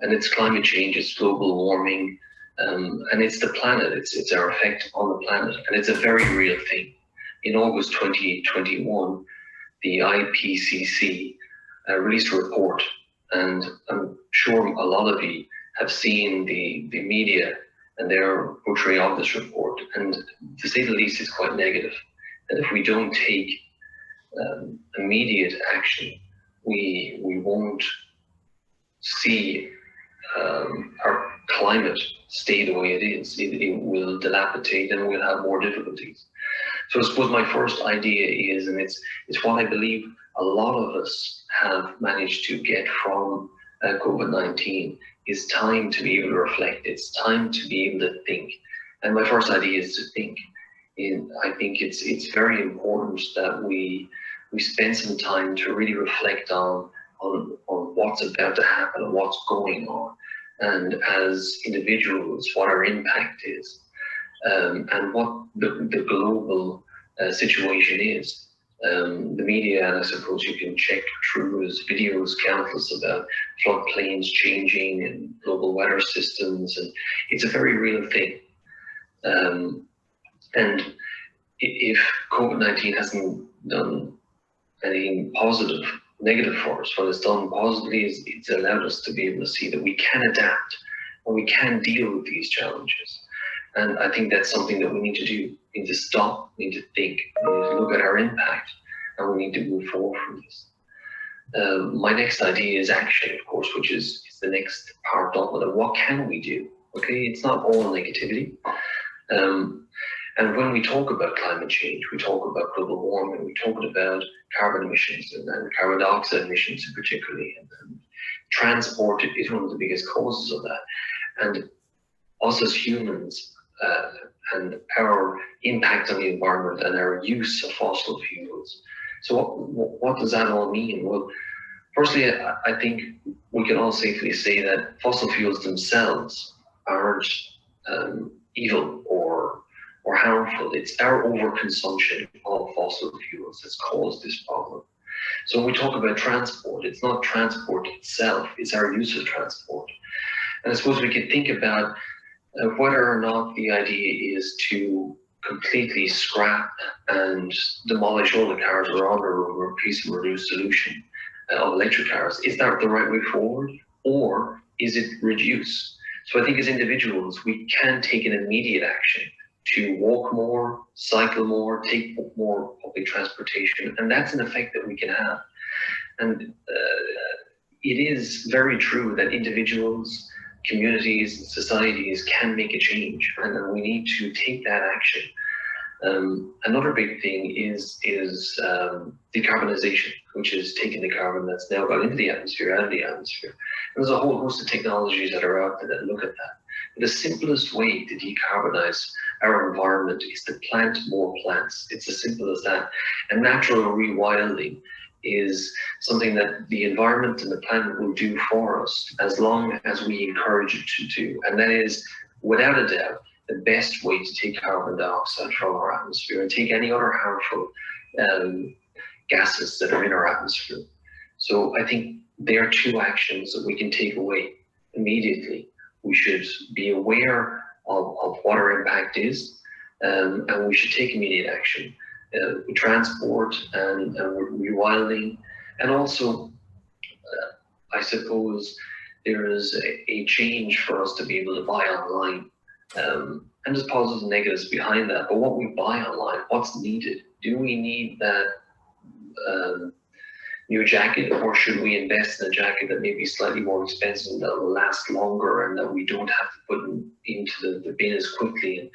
and it's climate change, it's global warming, and it's the planet, it's our effect on the planet, and it's a very real thing. In August 2021, the IPCC released a report, and I'm sure a lot of you have seen the media and their portrayal of this report, and to say the least, it's quite negative. And if we don't take immediate action, we won't see our climate stay the way it is. It will dilapidate and we'll have more difficulties. So I suppose my first idea is, and it's what I believe a lot of us have managed to get from COVID-19 is time to be able to reflect. It's time to be able to think. And my first idea is to think. I think it's very important that we spend some time to really reflect on what's about to happen and what's going on, and as individuals, what our impact is, and what the global situation is. The media, and I suppose you can check through as videos countless about floodplains changing and global weather systems, and it's a very real thing. And if COVID-19 hasn't done anything positive, negative for us, what it's done positively is it's allowed us to be able to see that we can adapt and we can deal with these challenges. And I think that's something that we need to do. We need to stop, we need to think, we need to look at our impact, and we need to move forward from this. My next idea is action, of course, which is the next part of it. What can we do? Okay, it's not all negativity. And when we talk about climate change, we talk about global warming, we talk about carbon emissions and carbon dioxide emissions in particularly. And transport is one of the biggest causes of that. And us as humans and our impact on the environment and our use of fossil fuels. So what does that all mean? Well, firstly, I think we can all safely say that fossil fuels themselves aren't evil or harmful. It's our overconsumption of fossil fuels that's caused this problem. So when we talk about transport, it's not transport itself, it's our use of transport. And I suppose we could think about whether or not the idea is to completely scrap and demolish all the cars around or replace and reduce solution of electric cars. Is that the right way forward, or is it reduce? So I think as individuals, we can take an immediate action to walk more, cycle more, take more public transportation, and that's an effect that we can have. And it is very true that individuals, communities, and societies can make a change, and we need to take that action. Another big thing is decarbonization, which is taking the carbon that's now got into the atmosphere, out of the atmosphere. And there's a whole host of technologies that are out there that look at that. But the simplest way to decarbonize our environment is to plant more plants. It's as simple as that. And natural rewilding is something that the environment and the planet will do for us as long as we encourage it to do. And that is, without a doubt, the best way to take carbon dioxide from our atmosphere and take any other harmful gases that are in our atmosphere. So I think there are two actions that we can take away immediately. We should be aware of what our impact is, and we should take immediate action. Transport and rewilding, and also I suppose there is a change for us to be able to buy online, and there's positives and negatives behind that. But what we buy online, what's needed? Do we need that new jacket, or should we invest in a jacket that may be slightly more expensive, that will last longer, and that we don't have to put into the bin as quickly? And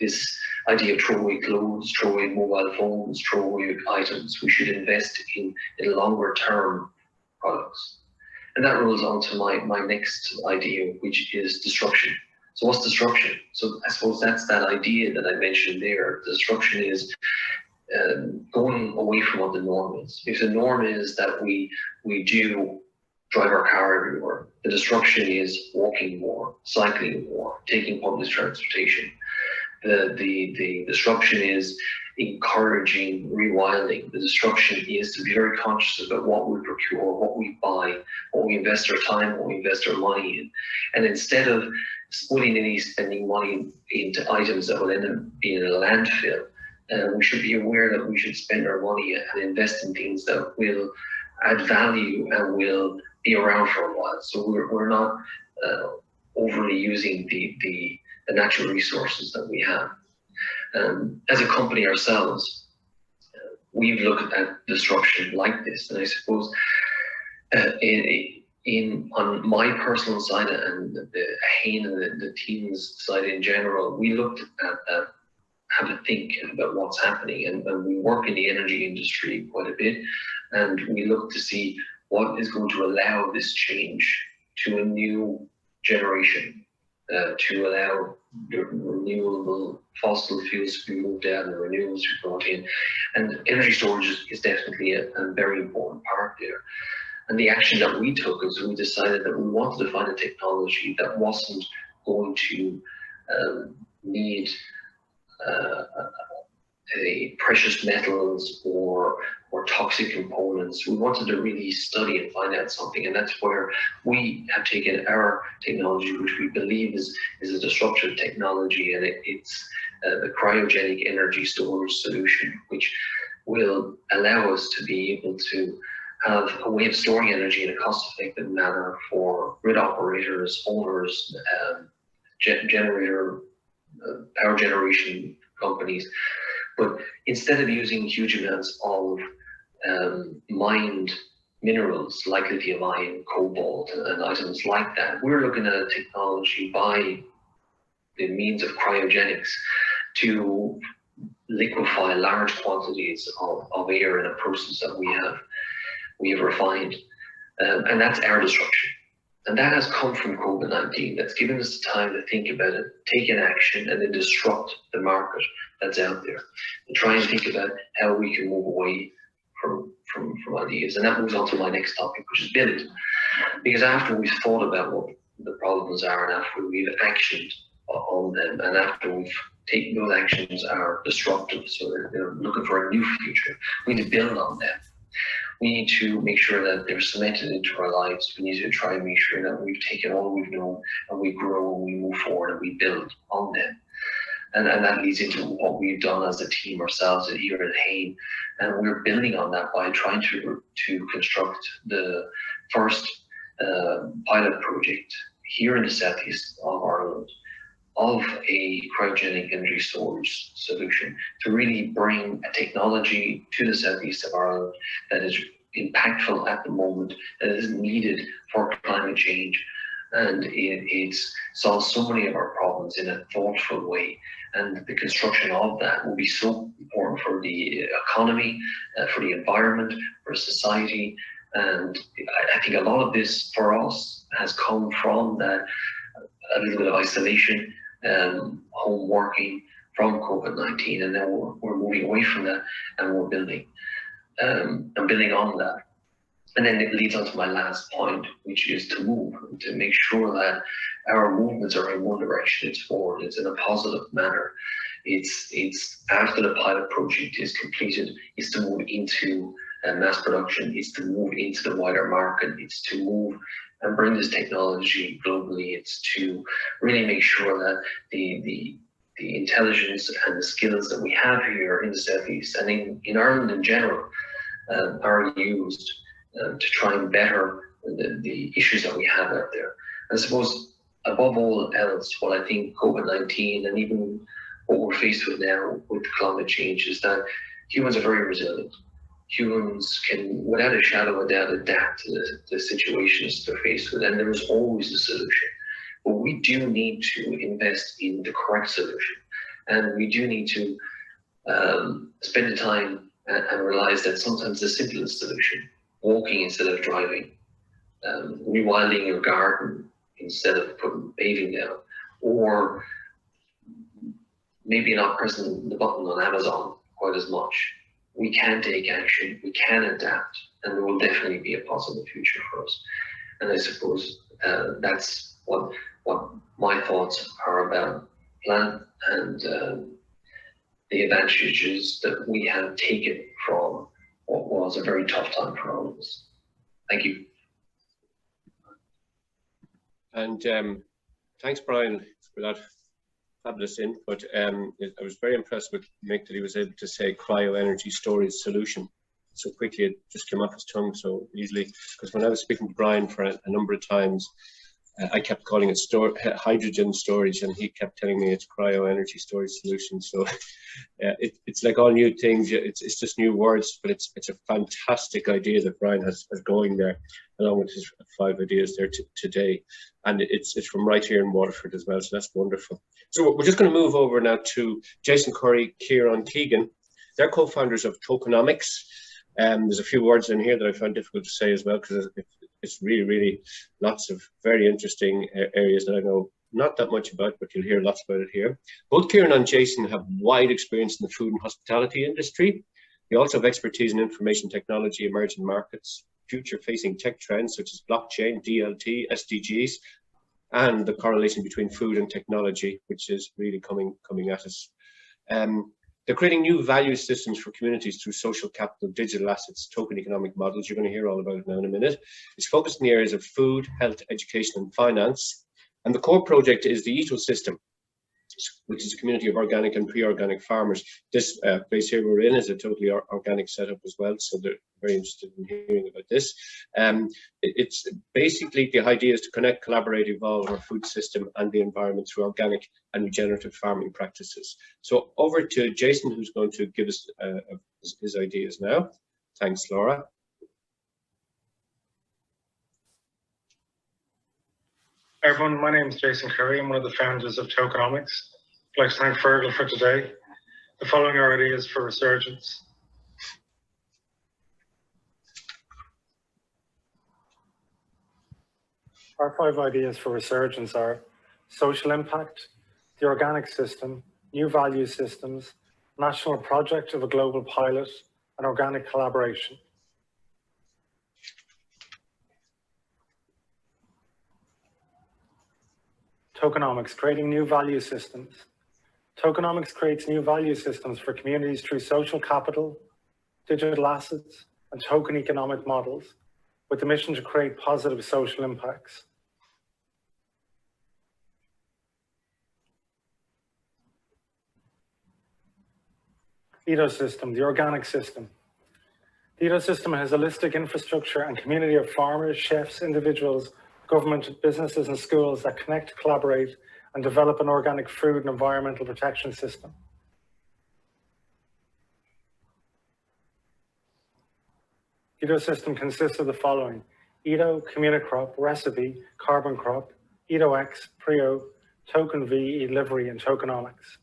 this idea of throwaway clothes, throwaway mobile phones, throwaway items, we should invest in longer term products. And that rolls on to my next idea, which is disruption. So what's disruption? So I suppose that's that idea that I mentioned there. Disruption is going away from what the norm is. If the norm is that we do drive our car everywhere, the disruption is walking more, cycling more, taking public transportation. The disruption is encouraging rewilding. The disruption is to be very conscious about what we procure, what we buy, what we invest our time, what we invest our money in. And instead of willy-nilly spending money into items that will end up being in a landfill, we should be aware that we should spend our money and invest in things that will add value and will be around for a while. So we're not overly using the natural resources that we have. As a company ourselves, we've looked at disruption like this, and I suppose on my personal side and the Hain and the team's side in general, we looked at how to think about what's happening, and we work in the energy industry quite a bit, and we look to see what is going to allow this change to a new generation, to allow the renewable fossil fuels to be moved out and the renewables to be brought in. And energy storage is definitely a very important part there. And the action that we took is we decided that we wanted to find a technology that wasn't going to need precious metals or toxic components. We wanted to really study and find out something, and that's where we have taken our technology, which we believe is a disruptive technology, and it's the cryogenic energy storage solution, which will allow us to be able to have a way of storing energy in a cost-effective manner for grid operators, owners, power generation companies. But instead of using huge amounts of mined minerals like lithium ion, cobalt, and items like that, we're looking at a technology by the means of cryogenics to liquefy large quantities of air in a process that we have refined. And that's our disruption. And that has come from COVID-19. That's given us the time to think about it, take an action, and then disrupt the market that's out there. And try and think about how we can move away from ideas. And that moves on to my next topic, which is build. Because after we've thought about what the problems are, and after we've actioned on them, and after we've taken those actions are disruptive, so they're looking for a new future, we need to build on them. We need to make sure that they're cemented into our lives. We need to try and make sure that we've taken all we've known and we grow and we move forward and we build on them. And that leads into what we've done as a team ourselves here at Hain. And we're building on that by trying to construct the first pilot project here in the southeast of Ireland of a cryogenic energy storage solution to really bring a technology to the southeast of Ireland that is impactful at the moment, that is needed for climate change, and it solves so many of our problems in a thoughtful way. And the construction of that will be so important for the economy, for the environment, for society. And I think a lot of this for us has come from that a little bit of isolation, home working from COVID-19, and now we're moving away from that, and we're building and building on that. And then it leads on to my last point, which is to move, to make sure that our movements are in one direction, it's forward, it's in a positive manner. It's after the pilot project is completed, it's to move into mass production, it's to move into the wider market, it's to move and bring this technology globally. It's to really make sure that the intelligence and the skills that we have here in the southeast and in Ireland in general are used to try and better the issues that we have out there. And I suppose above all else, what I think COVID-19 and even what we're faced with now with climate change is that humans are very resilient. Humans can, without a shadow of a doubt, adapt to the situations they're faced with, and there is always a solution. But we do need to invest in the correct solution, and we do need to spend the time and realize that sometimes the simplest solution, walking instead of driving, rewilding your garden instead of putting paving down, or maybe not pressing the button on Amazon quite as much. We can take action, we can adapt, and there will definitely be a positive future for us. And I suppose that's what my thoughts are about plan and the advantages that we have taken from what was a very tough time for all of us. Thank you. And thanks, Brian, for that fabulous input. I was very impressed with Mick that he was able to say cryo energy storage solution so quickly. It just came off his tongue so easily, because when I was speaking to Brian for a number of times, I kept calling it hydrogen storage, and he kept telling me it's cryo energy storage solution. So it's like all new things. It's just new words, but it's a fantastic idea that Brian has going there, along with his 5 ideas there today. And it's from right here in Waterford as well, so that's wonderful. So we're just going to move over now to Jason Curry, Kieran Keegan. They're co-founders of Tokenomics, There's a few words in here that I found difficult to say as well, because it's really lots of very interesting areas that I know not that much about, but you'll hear lots about it here. Both Kieran and Jason have wide experience in the food and hospitality industry. They also have expertise in information technology, emerging markets, future-facing tech trends such as blockchain, DLT, SDGs, and the correlation between food and technology, which is really coming at us. They're creating new value systems for communities through social capital, digital assets, token economic models. You're going to hear all about it now in a minute. It's focused in the areas of food, health, education, and finance. And the core project is the ecosystem, which is a community of organic and pre-organic farmers. This place here we're in is a totally organic setup as well, so they're very interested in hearing about this. It's basically, the idea is to connect, collaborate, evolve our food system and the environment through organic and regenerative farming practices. So over to Jason, who's going to give us his ideas now. Thanks, Laura. Hi everyone, my name is Jason Curry. I'm one of the founders of Tokenomics. I'd like to thank Fergal for today. The following are ideas for Resurgence. Our 5 ideas for Resurgence are social impact, the organic system, new value systems, national project of a global pilot, and organic collaboration. Tokenomics, creating new value systems. Tokenomics creates new value systems for communities through social capital, digital assets, and token economic models, with the mission to create positive social impacts. Ecosystem, the organic system. The ecosystem has a holistic infrastructure and community of farmers, chefs, individuals, government, businesses, and schools that connect, collaborate, and develop an organic food and environmental protection system. Ecosystem consists of the following: Edo, Communicrop, Recipe, Carbon Crop, EdoX, Prio, Token V, eLivery, and Tokenomics.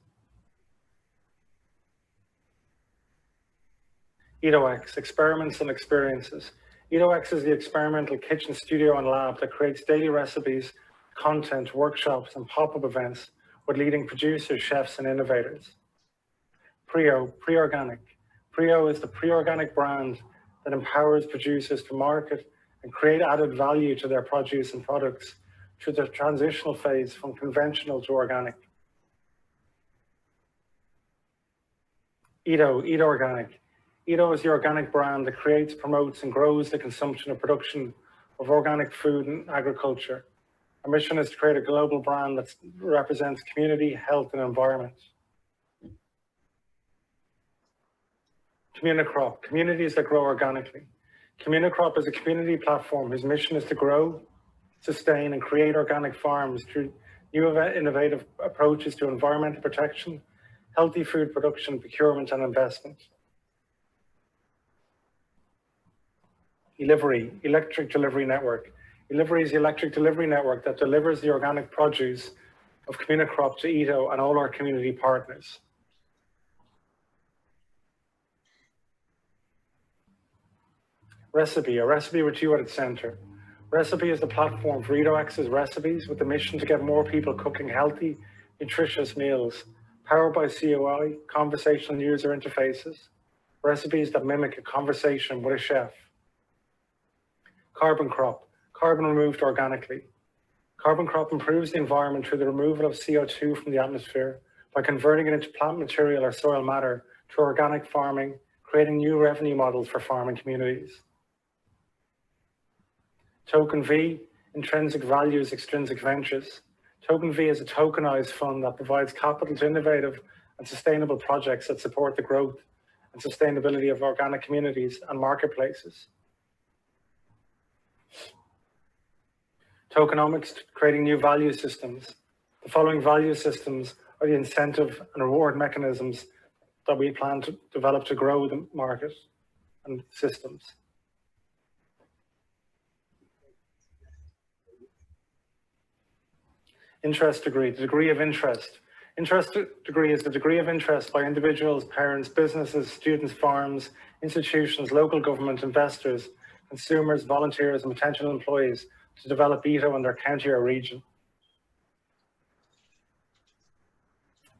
EdoX, experiments and experiences. EdoX is the experimental kitchen, studio, and lab that creates daily recipes, content, workshops, and pop-up events with leading producers, chefs, and innovators. Prio, pre-organic. Prio is the pre-organic brand that empowers producers to market and create added value to their produce and products through the transitional phase from conventional to organic. Edo, Eat Organic. Edo is the organic brand that creates, promotes, and grows the consumption and production of organic food and agriculture. Our mission is to create a global brand that represents community, health, and environment. Communicrop, communities that grow organically. Communicrop is a community platform whose mission is to grow, sustain, and create organic farms through new innovative approaches to environmental protection, healthy food production, procurement, and investment. eLivery, Electric Delivery Network. eLivery is the electric delivery network that delivers the organic produce of Communicrop to Edo and all our community partners. Recipe, a recipe with you at its center. Recipe is the platform for EdoX's recipes with the mission to get more people cooking healthy, nutritious meals, powered by COI, conversational user interfaces, recipes that mimic a conversation with a chef. Carbon Crop, carbon removed organically. Carbon Crop improves the environment through the removal of CO2 from the atmosphere by converting it into plant material or soil matter through organic farming, creating new revenue models for farming communities. Token V, intrinsic values, extrinsic ventures. Token V is a tokenized fund that provides capital to innovative and sustainable projects that support the growth and sustainability of organic communities and marketplaces. Tokenomics, creating new value systems. The following value systems are the incentive and reward mechanisms that we plan to develop to grow the market and systems. Interest degree, the degree of interest. Interest degree is the degree of interest by individuals, parents, businesses, students, farms, institutions, local government, investors, consumers, volunteers, and potential employees to develop ETO in their county or region.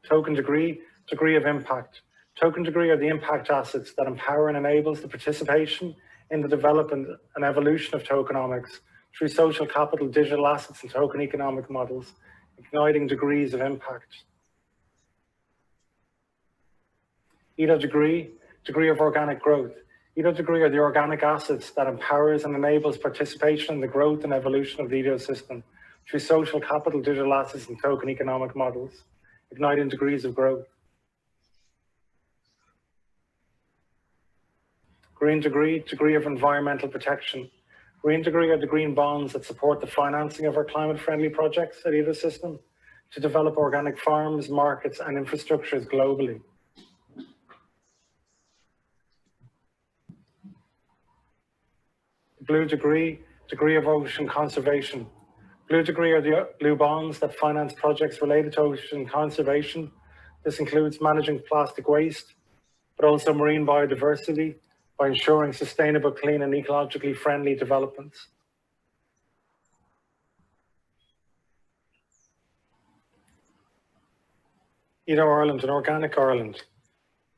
Token degree, degree of impact. Token degree are the impact assets that empower and enables the participation in the development and evolution of tokenomics through social capital, digital assets, and token economic models, igniting degrees of impact. ETO degree, degree of organic growth. ETO degree are the organic assets that empowers and enables participation in the growth and evolution of the ecosystem through social capital, digital assets, and token economic models, igniting degrees of growth. Green degree, degree of environmental protection. Green degree are the green bonds that support the financing of our climate-friendly projects at ecosystem to develop organic farms, markets, and infrastructures globally. Blue degree, degree of ocean conservation. Blue degree are the blue bonds that finance projects related to ocean conservation. This includes managing plastic waste, but also marine biodiversity by ensuring sustainable, clean, and ecologically friendly developments. ETO Ireland and Organic Ireland.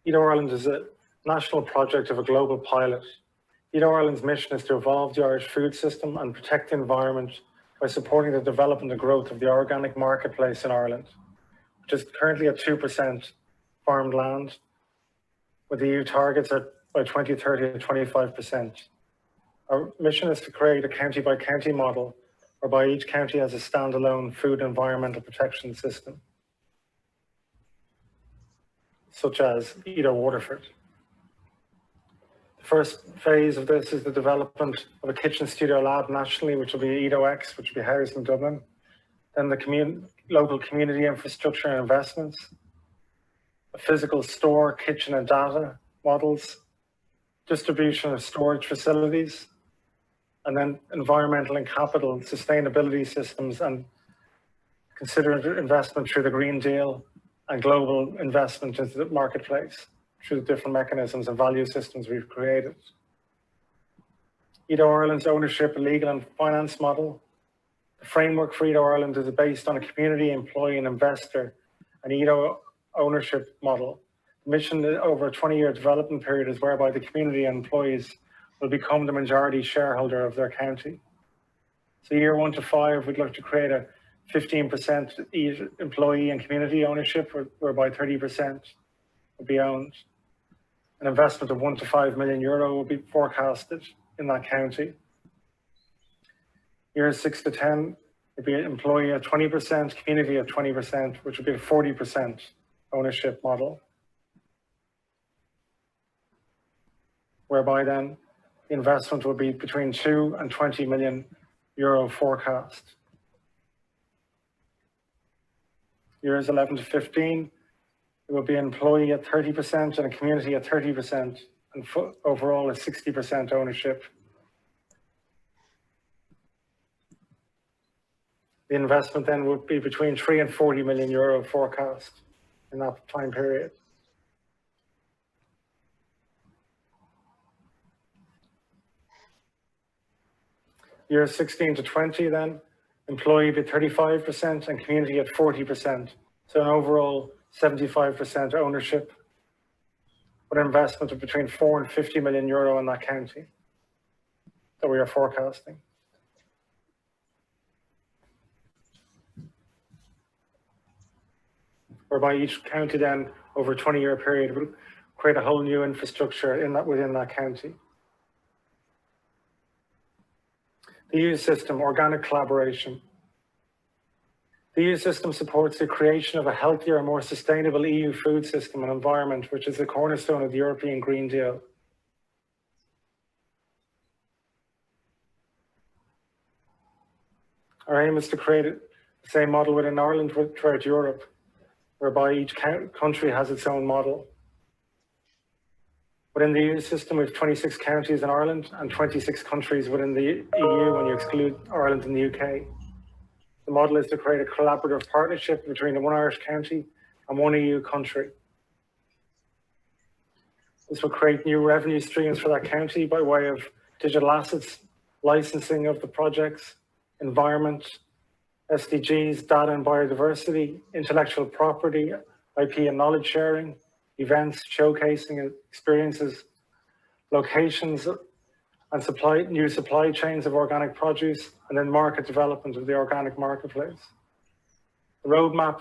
ETO Ireland is a national project of a global pilot. ETO Ireland's mission is to evolve the Irish food system and protect the environment by supporting the development and growth of the organic marketplace in Ireland, which is currently at 2% farmed land, with the EU targets at by 2030 at 25%. Our mission is to create a county-by-county model whereby each county has a standalone food and environmental protection system, such as ETO Waterford. The first phase of this is the development of a kitchen studio lab nationally, which will be ETO X, which will be housed in Dublin. Then the local community infrastructure and investments, a physical store, kitchen and data models, distribution of storage facilities, and then environmental and capital sustainability systems, and consider investment through the Green Deal and global investment into the marketplace through the different mechanisms and value systems we've created. ETO Ireland's ownership, legal and finance model. The framework for ETO Ireland is based on a community, employee and investor and ETO ownership model. The mission over a 20-year development period is whereby the community and employees will become the majority shareholder of their county. So year 1 to 5, we'd look to create a 15% employee and community ownership, whereby 30% will be owned. An investment of €1 to €5 million will be forecasted in that county. Years 6 to 10 would be employee at 20%, community at 20%, which would be a 40% ownership model, whereby then the investment will be between €2 and €20 million forecast. Years 11 to 15, it will be an employee at 30% and a community at 30%, and overall a 60% ownership. The investment then would be between €3 and €40 million forecast in that time period. Years 16 to 20 then, employee at 35% and community at 40%. So an overall 75% ownership, with an investment of between €4 and €50 million in that county that we are forecasting. Whereby each county then, over a 20-year period, will create a whole new infrastructure within that county. The EU system, organic collaboration. The EU system supports the creation of a healthier and more sustainable EU food system and environment, which is the cornerstone of the European Green Deal. Our aim is to create the same model within Ireland throughout Europe, whereby each country has its own model. Within the EU system, we have 26 counties in Ireland and 26 countries within the EU when you exclude Ireland and the UK. The model is to create a collaborative partnership between the one Irish county, and one EU country. This will create new revenue streams for that county by way of digital assets, licensing of the projects, environment, SDGs, data and biodiversity, intellectual property, IP and knowledge sharing, events, showcasing experiences, locations and new supply chains of organic produce, and then market development of the organic marketplace. The roadmap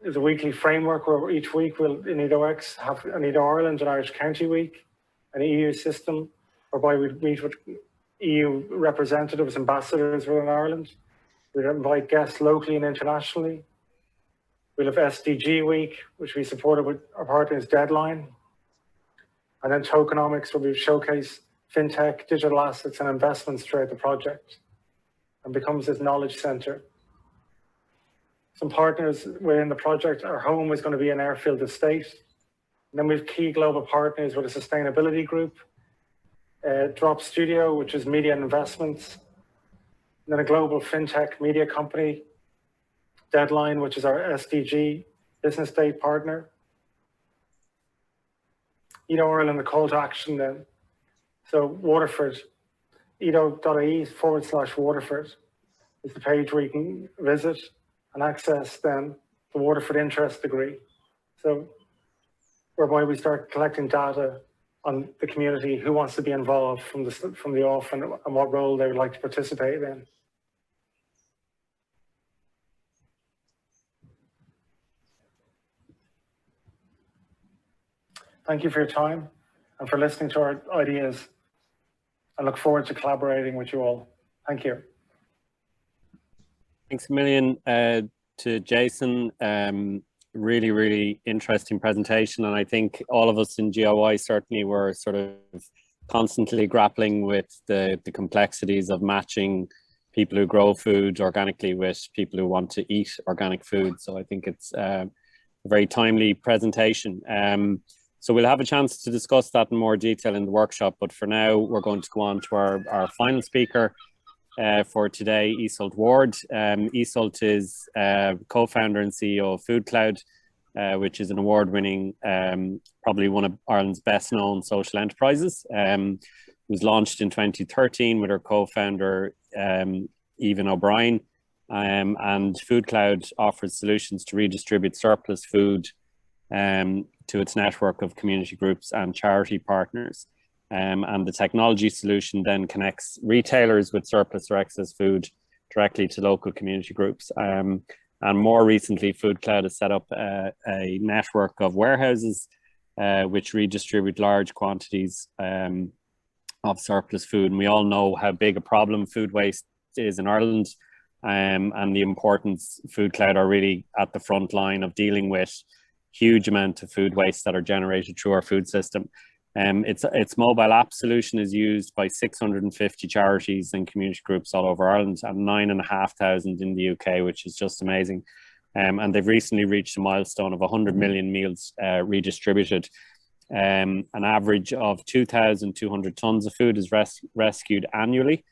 is a weekly framework where each week we'll in EDOX have an EDO Ireland and Irish County Week, an EU system whereby we meet with EU representatives, ambassadors within Ireland. We'll invite guests locally and internationally. We'll have SDG Week, which we supported with our partners Deadline. And then tokenomics, where we showcase fintech, digital assets and investments throughout the project, and becomes this knowledge center. Some partners within the project, our home is going to be an airfield estate. And then we have key global partners with a sustainability group, Drop Studio, which is media and investments, and then a global fintech media company, Deadline, which is our SDG business day partner. EDO Ireland, the call to action then. So Waterford, edo.ie/Waterford is the page where you can visit and access then the Waterford interest degree. So whereby we start collecting data on the community, who wants to be involved from the off and what role they would like to participate in. Thank you for your time and for listening to our ideas. I look forward to collaborating with you all. Thank you. Thanks a million to Jason. Really, really interesting presentation. And I think all of us in GOI certainly were sort of constantly grappling with the complexities of matching people who grow food organically with people who want to eat organic food. So I think it's a very timely presentation. So we'll have a chance to discuss that in more detail in the workshop, but for now, we're going to go on to our final speaker for today, Iseult Ward. Iseult is co-founder and CEO of Food Cloud, which is an award-winning, probably one of Ireland's best-known social enterprises. It was launched in 2013 with her co-founder, Evan O'Brien, and Food Cloud offers solutions to redistribute surplus food to its network of community groups and charity partners. And the technology solution then connects retailers with surplus or excess food directly to local community groups. And more recently, Food Cloud has set up a network of warehouses which redistribute large quantities of surplus food. And we all know how big a problem food waste is in Ireland, and the importance Food Cloud are really at the front line of dealing with huge amount of food waste that are generated through our food system. Its mobile app solution is used by 650 charities and community groups all over Ireland and 9,500 in the UK, which is just amazing. And they've recently reached a milestone of 100 million meals redistributed. An average of 2,200 tons of food is rescued annually,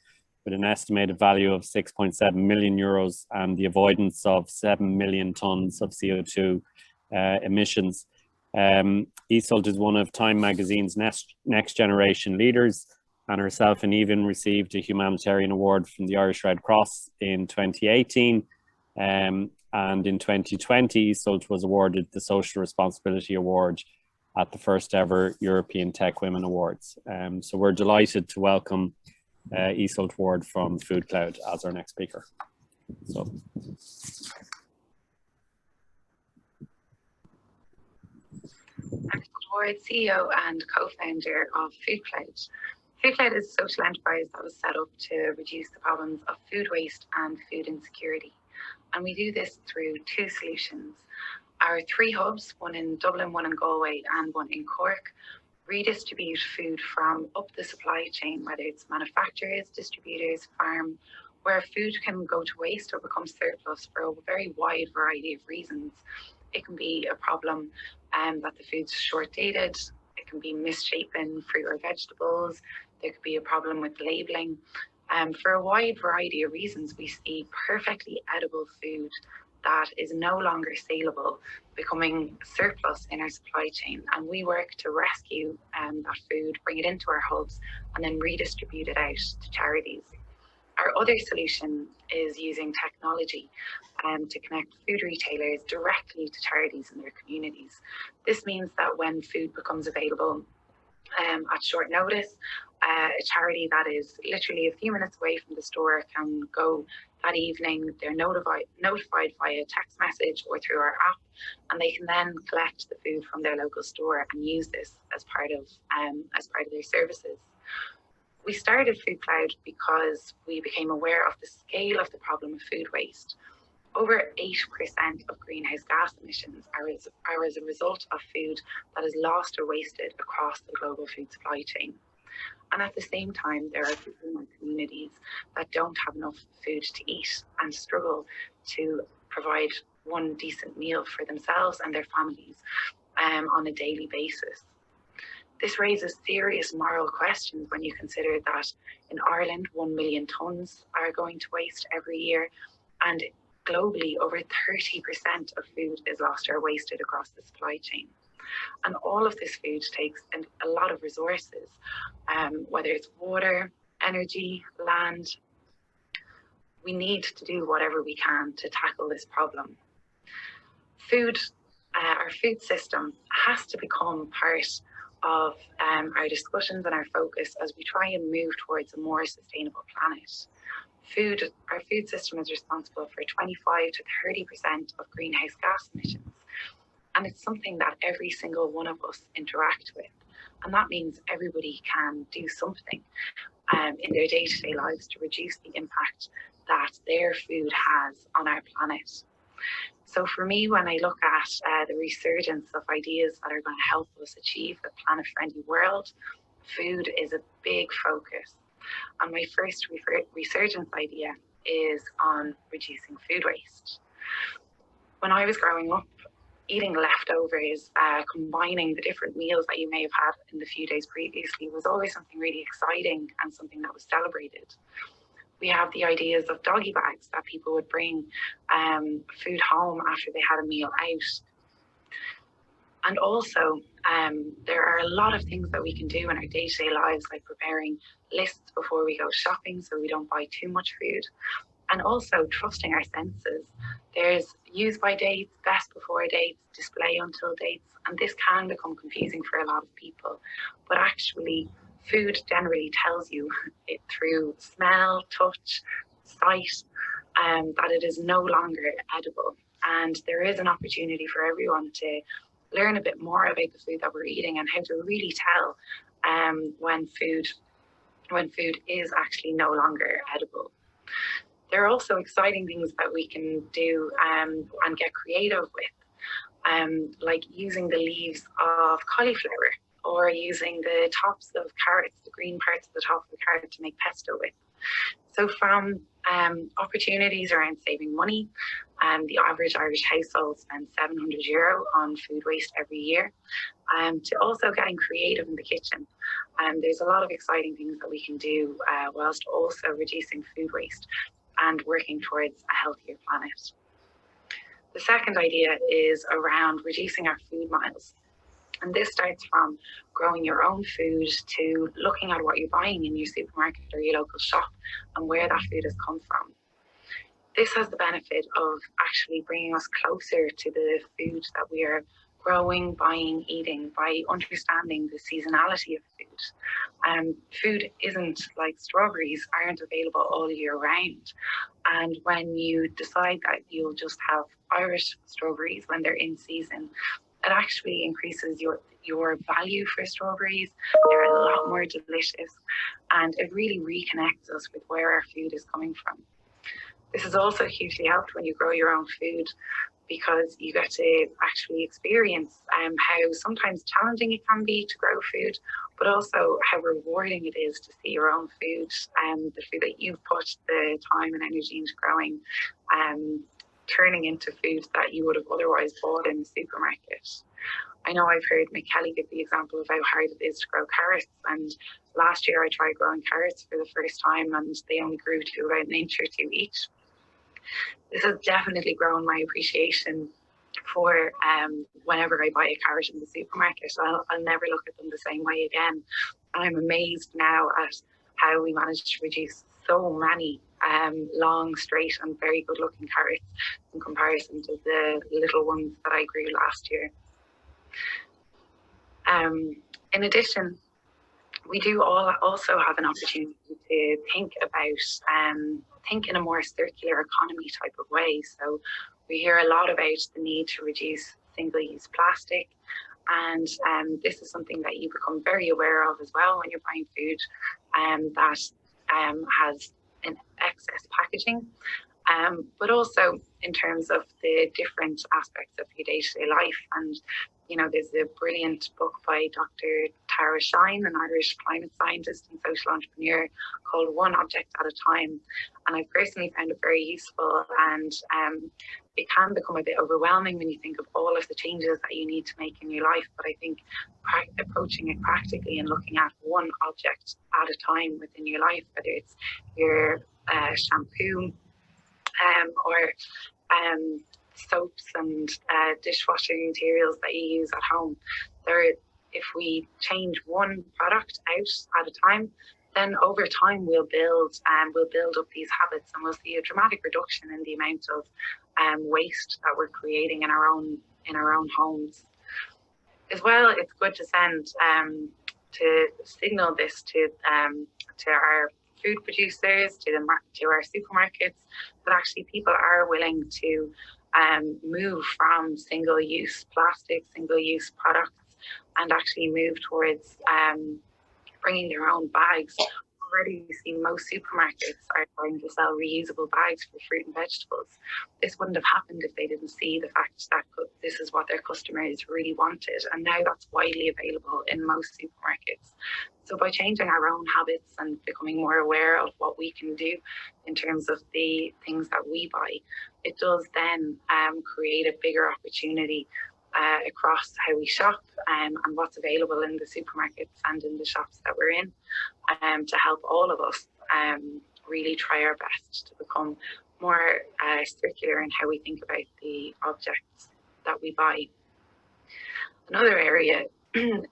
with an estimated value of 6.7 million euros and the avoidance of 7 million tons of CO2 emissions. Iseult is one of Time Magazine's next generation leaders, and herself and Evan received a humanitarian award from the Irish Red Cross in 2018. And in 2020, Iseult was awarded the Social Responsibility Award at the first ever European Tech Women Awards. So we're delighted to welcome Iseult Ward from Food Cloud as our next speaker. So. Ward, CEO and co-founder of Food Cloud. Food Cloud is a social enterprise that was set up to reduce the problems of food waste and food insecurity. And we do this through two solutions. Our 3 hubs, one in Dublin, one in Galway, and one in Cork, redistribute food from up the supply chain, whether it's manufacturers, distributors, farm, where food can go to waste or become surplus for a very wide variety of reasons. It can be a problem that the food's short dated, it can be misshapen fruit or vegetables, there could be a problem with labeling. For a wide variety of reasons, we see perfectly edible food that is no longer saleable, becoming surplus in our supply chain. And we work to rescue that food, bring it into our hubs, and then redistribute it out to charities. Our other solution is using technology to connect food retailers directly to charities in their communities. This means that when food becomes available at short notice, a charity that is literally a few minutes away from the store can go that evening. They're notified via text message or through our app, and they can then collect the food from their local store and use this as part of their services. We started Food Cloud because we became aware of the scale of the problem of food waste. Over 8% of greenhouse gas emissions are as a result of food that is lost or wasted across the global food supply chain. And at the same time, there are people in our communities that don't have enough food to eat and struggle to provide one decent meal for themselves and their families on a daily basis. This raises serious moral questions when you consider that in Ireland, 1 million tonnes are going to waste every year, and globally, over 30% of food is lost or wasted across the supply chain. And all of this food takes a lot of resources, whether it's water, energy, land. We need to do whatever we can to tackle this problem. Our food system has to become part of our discussions and our focus as we try and move towards a more sustainable planet. Our food system is responsible for 25 to 30% of greenhouse gas emissions. And it's something that every single one of us interact with. And that means everybody can do something in their day-to-day lives to reduce the impact that their food has on our planet. So for me, when I look at the resurgence of ideas that are going to help us achieve a planet-friendly world, food is a big focus. And my first resurgence idea is on reducing food waste. When I was growing up, eating leftovers, combining the different meals that you may have had in the few days previously was always something really exciting and something that was celebrated. We have the ideas of doggy bags that people would bring food home after they had a meal out. And also, there are a lot of things that we can do in our day-to-day lives, like preparing lists before we go shopping so we don't buy too much food. And also trusting our senses. There's use by dates, best before dates, display until dates, and this can become confusing for a lot of people. But actually, food generally tells you it through smell, touch, sight, that it is no longer edible. And there is an opportunity for everyone to learn a bit more about the food that we're eating and how to really tell when food is actually no longer edible. There are also exciting things that we can do and get creative with, like using the leaves of cauliflower or using the tops of carrots, the green parts of the top of the carrot to make pesto with. So from opportunities around saving money, the average Irish household spends €700 on food waste every year, to also getting creative in the kitchen. There's a lot of exciting things that we can do whilst also reducing food waste and working towards a healthier planet. The second idea is around reducing our food miles. And this starts from growing your own food to looking at what you're buying in your supermarket or your local shop and where that food has come from. This has the benefit of actually bringing us closer to the food that we are growing, buying, eating, by understanding the seasonality of food. Food isn't like strawberries, aren't available all year round. And when you decide that you'll just have Irish strawberries when they're in season, it actually increases your value for strawberries. They're a lot more delicious, and it really reconnects us with where our food is coming from. This is also hugely helped when you grow your own food, because you get to actually experience how sometimes challenging it can be to grow food, but also how rewarding it is to see your own food and the food that you've put the time and energy into growing, turning into food that you would have otherwise bought in the supermarket. I know I've heard Mick Kelly give the example of how hard it is to grow carrots, and last year I tried growing carrots for the first time and they only grew to about an inch or two each. This has definitely grown my appreciation for whenever I buy a carrot in the supermarket. I'll never look at them the same way again. And I'm amazed now at how we managed to reduce so many long, straight and very good looking carrots in comparison to the little ones that I grew last year. In addition, we do also have an opportunity to think about, think in a more circular economy type of way. So we hear a lot about the need to reduce single-use plastic, and this is something that you become very aware of as well when you're buying food that has an excess packaging. But also in terms of the different aspects of your day-to-day life. And, you know, there's a brilliant book by Dr. Tara Shine, an Irish climate scientist and social entrepreneur, called One Object at a Time. And I've personally found it very useful, and it can become a bit overwhelming when you think of all of the changes that you need to make in your life. But I think approaching it practically and looking at one object at a time within your life, whether it's your shampoo, or soaps and dishwashing materials that you use at home. If we change one product out at a time, then over time we'll build up these habits, and we'll see a dramatic reduction in the amount of waste that we're creating in our own homes. As well, it's good to send to signal this to our food producers, to our supermarkets, that actually people are willing to move from single-use plastic, single-use products, and actually move towards bringing their own bags. Already you see most supermarkets are trying to sell reusable bags for fruit and vegetables. This wouldn't have happened if they didn't see the fact that this is what their customers really wanted, and now that's widely available in most supermarkets. So by changing our own habits and becoming more aware of what we can do in terms of the things that we buy, it does then create a bigger opportunity across how we shop and what's available in the supermarkets and in the shops that we're in, to help all of us really try our best to become more circular in how we think about the objects that we buy. Another area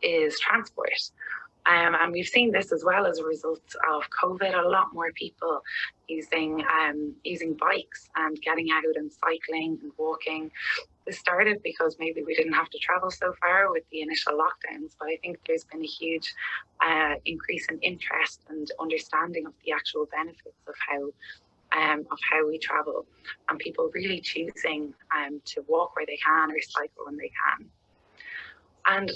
is transport. And we've seen this as well as a result of COVID, a lot more people using bikes and getting out and cycling and walking. This started because maybe we didn't have to travel so far with the initial lockdowns, but I think there's been a huge increase in interest and understanding of the actual benefits of how we travel, and people really choosing to walk where they can or cycle when they can. And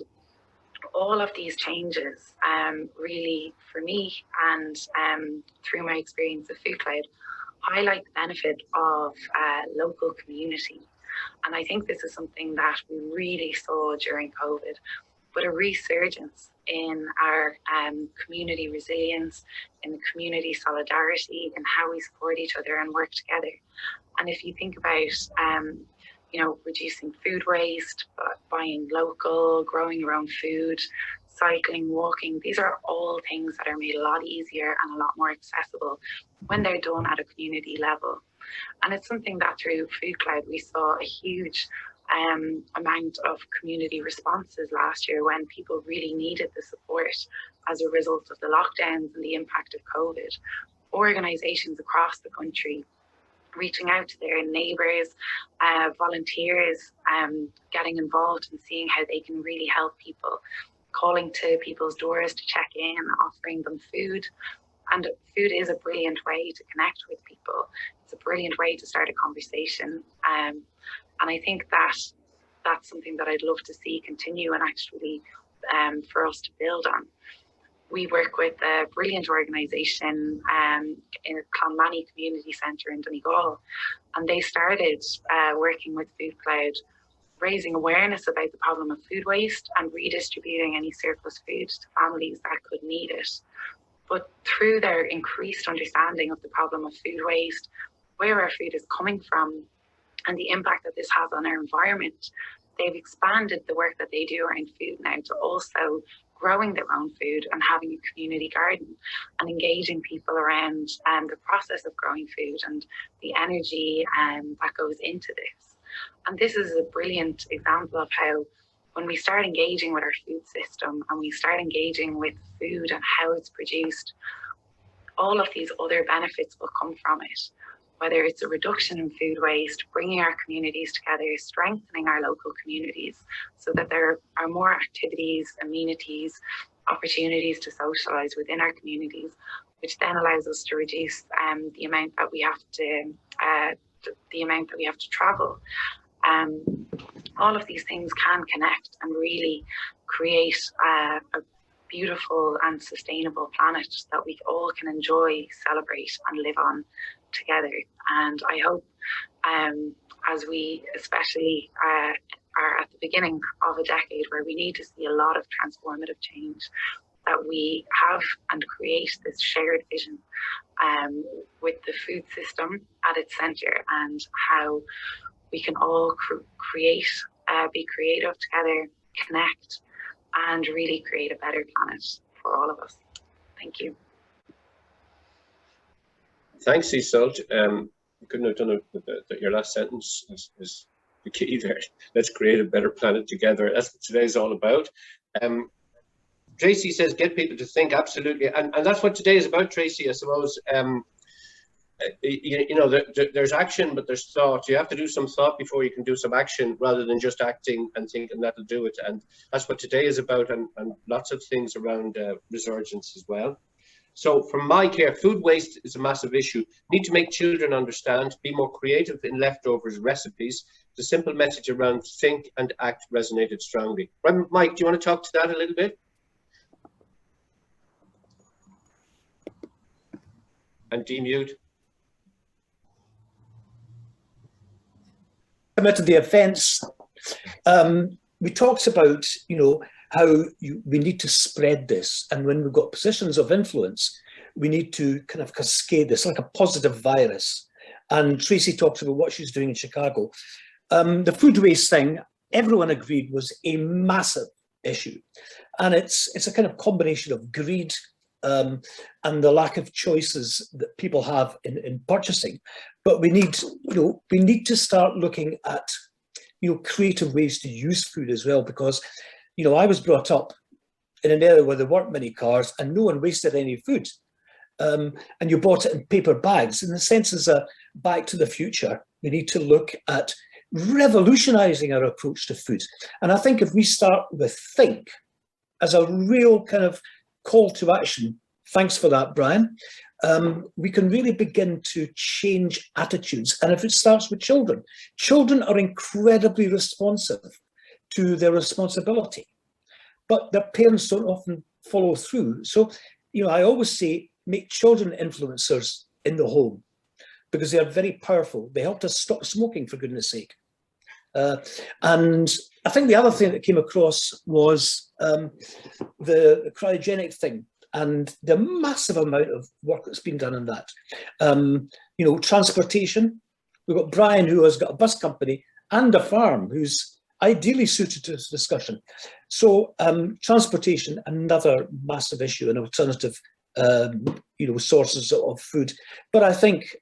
all of these changes really, for me, and through my experience of Food Cloud, highlight the benefit of local community. And I think this is something that we really saw during COVID, but a resurgence in our community resilience, in the community solidarity, and how we support each other and work together. And if you think about reducing food waste, buying local, growing your own food, cycling, walking, these are all things that are made a lot easier and a lot more accessible when they're done at a community level. And it's something that through Food Cloud we saw a huge amount of community responses last year when people really needed the support as a result of the lockdowns and the impact of COVID. Organisations across the country reaching out to their neighbours, volunteers, getting involved and seeing how they can really help people, calling to people's doors to check in, offering them food. And food is a brilliant way to connect with people. It's a brilliant way to start a conversation. And I think that that's something that I'd love to see continue and actually for us to build on. We work with a brilliant organisation in Clonmany Community Centre in Donegal, and they started working with Food Cloud, raising awareness about the problem of food waste and redistributing any surplus food to families that could need it. But through their increased understanding of the problem of food waste, where our food is coming from, and the impact that this has on our environment, they've expanded the work that they do around food now to also growing their own food and having a community garden and engaging people around the process of growing food and the energy that goes into this. And this is a brilliant example of how when we start engaging with our food system and we start engaging with food and how it's produced, all of these other benefits will come from it. Whether it's a reduction in food waste, bringing our communities together, strengthening our local communities so that there are more activities, amenities, opportunities to socialise within our communities, which then allows us to reduce the amount that we have to travel. All of these things can connect and really create a beautiful and sustainable planet that we all can enjoy, celebrate and live on together. And I hope as we especially are at the beginning of a decade where we need to see a lot of transformative change, that we have and create this shared vision with the food system at its centre, and how we can all create, be creative together, connect, and really create a better planet for all of us. Thank you. Thanks, Isolde. You couldn't have done it with your last sentence is the key there. Let's create a better planet together. That's what today's all about. Tracy says, get people to think. Absolutely. And that's what today is about, Tracy, I suppose. You know, there's action, but there's thought. You have to do some thought before you can do some action, rather than just acting and thinking that'll do it. And that's what today is about, and lots of things around Resurgence as well. So from my care, food waste is a massive issue. Need to make children understand, be more creative in leftovers recipes. The simple message around think and act resonated strongly. Right, Mike, do you want to talk to that a little bit? And demute. Committed the offence. We talked about, you know, how we need to spread this, and when we've got positions of influence, we need to kind of cascade this like a positive virus. And Tracy talks about what she's doing in Chicago. The food waste thing, everyone agreed, was a massive issue, and it's a kind of combination of greed and the lack of choices that people have in purchasing. But we need, you know, we need to start looking at, you know, creative ways to use food as well, because, you know, I was brought up in an area where there weren't many cars and no one wasted any food. And you bought it in paper bags. In the sense, as a back to the future, we need to look at revolutionizing our approach to food. And I think if we start with think as a real kind of call to action, thanks for that, Brian, we can really begin to change attitudes. And if it starts with children, children are incredibly responsive to their responsibility, but their parents don't often follow through. So, you know, I always say, make children influencers in the home, because they are very powerful. They helped us stop smoking, for goodness sake. And I think the other thing that came across was the cryogenic thing and the massive amount of work that's been done on that. You know, transportation. We've got Brian, who has got a bus company and a farm, who's ideally suited to this discussion. So transportation, another massive issue, and alternative you know, sources of food. But I think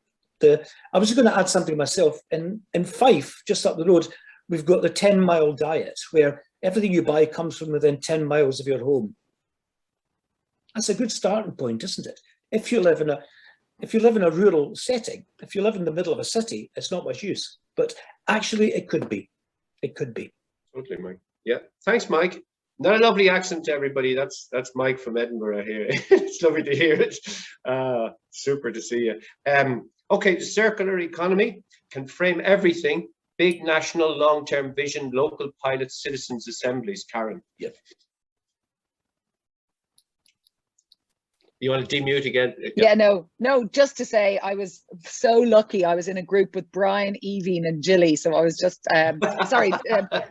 I was going to add something myself. In Fife, just up the road, we've got the 10-mile diet, where everything you buy comes from within 10 miles of your home. That's a good starting point, isn't it? If you live in a rural setting, if you live in the middle of a city, it's not much use. But actually, it could be. It could be. Totally, Mike. Yeah. Thanks, Mike. Not a lovely accent to everybody. That's Mike from Edinburgh here. It's lovely to hear it. Super to see you. Okay, the circular economy can frame everything. Big national long-term vision, local pilots, citizens' assemblies. Karen. Yep. You want to demute again? Yeah, no, just to say I was so lucky. I was in a group with Brian, Evie and Gilly. So I was just, sorry,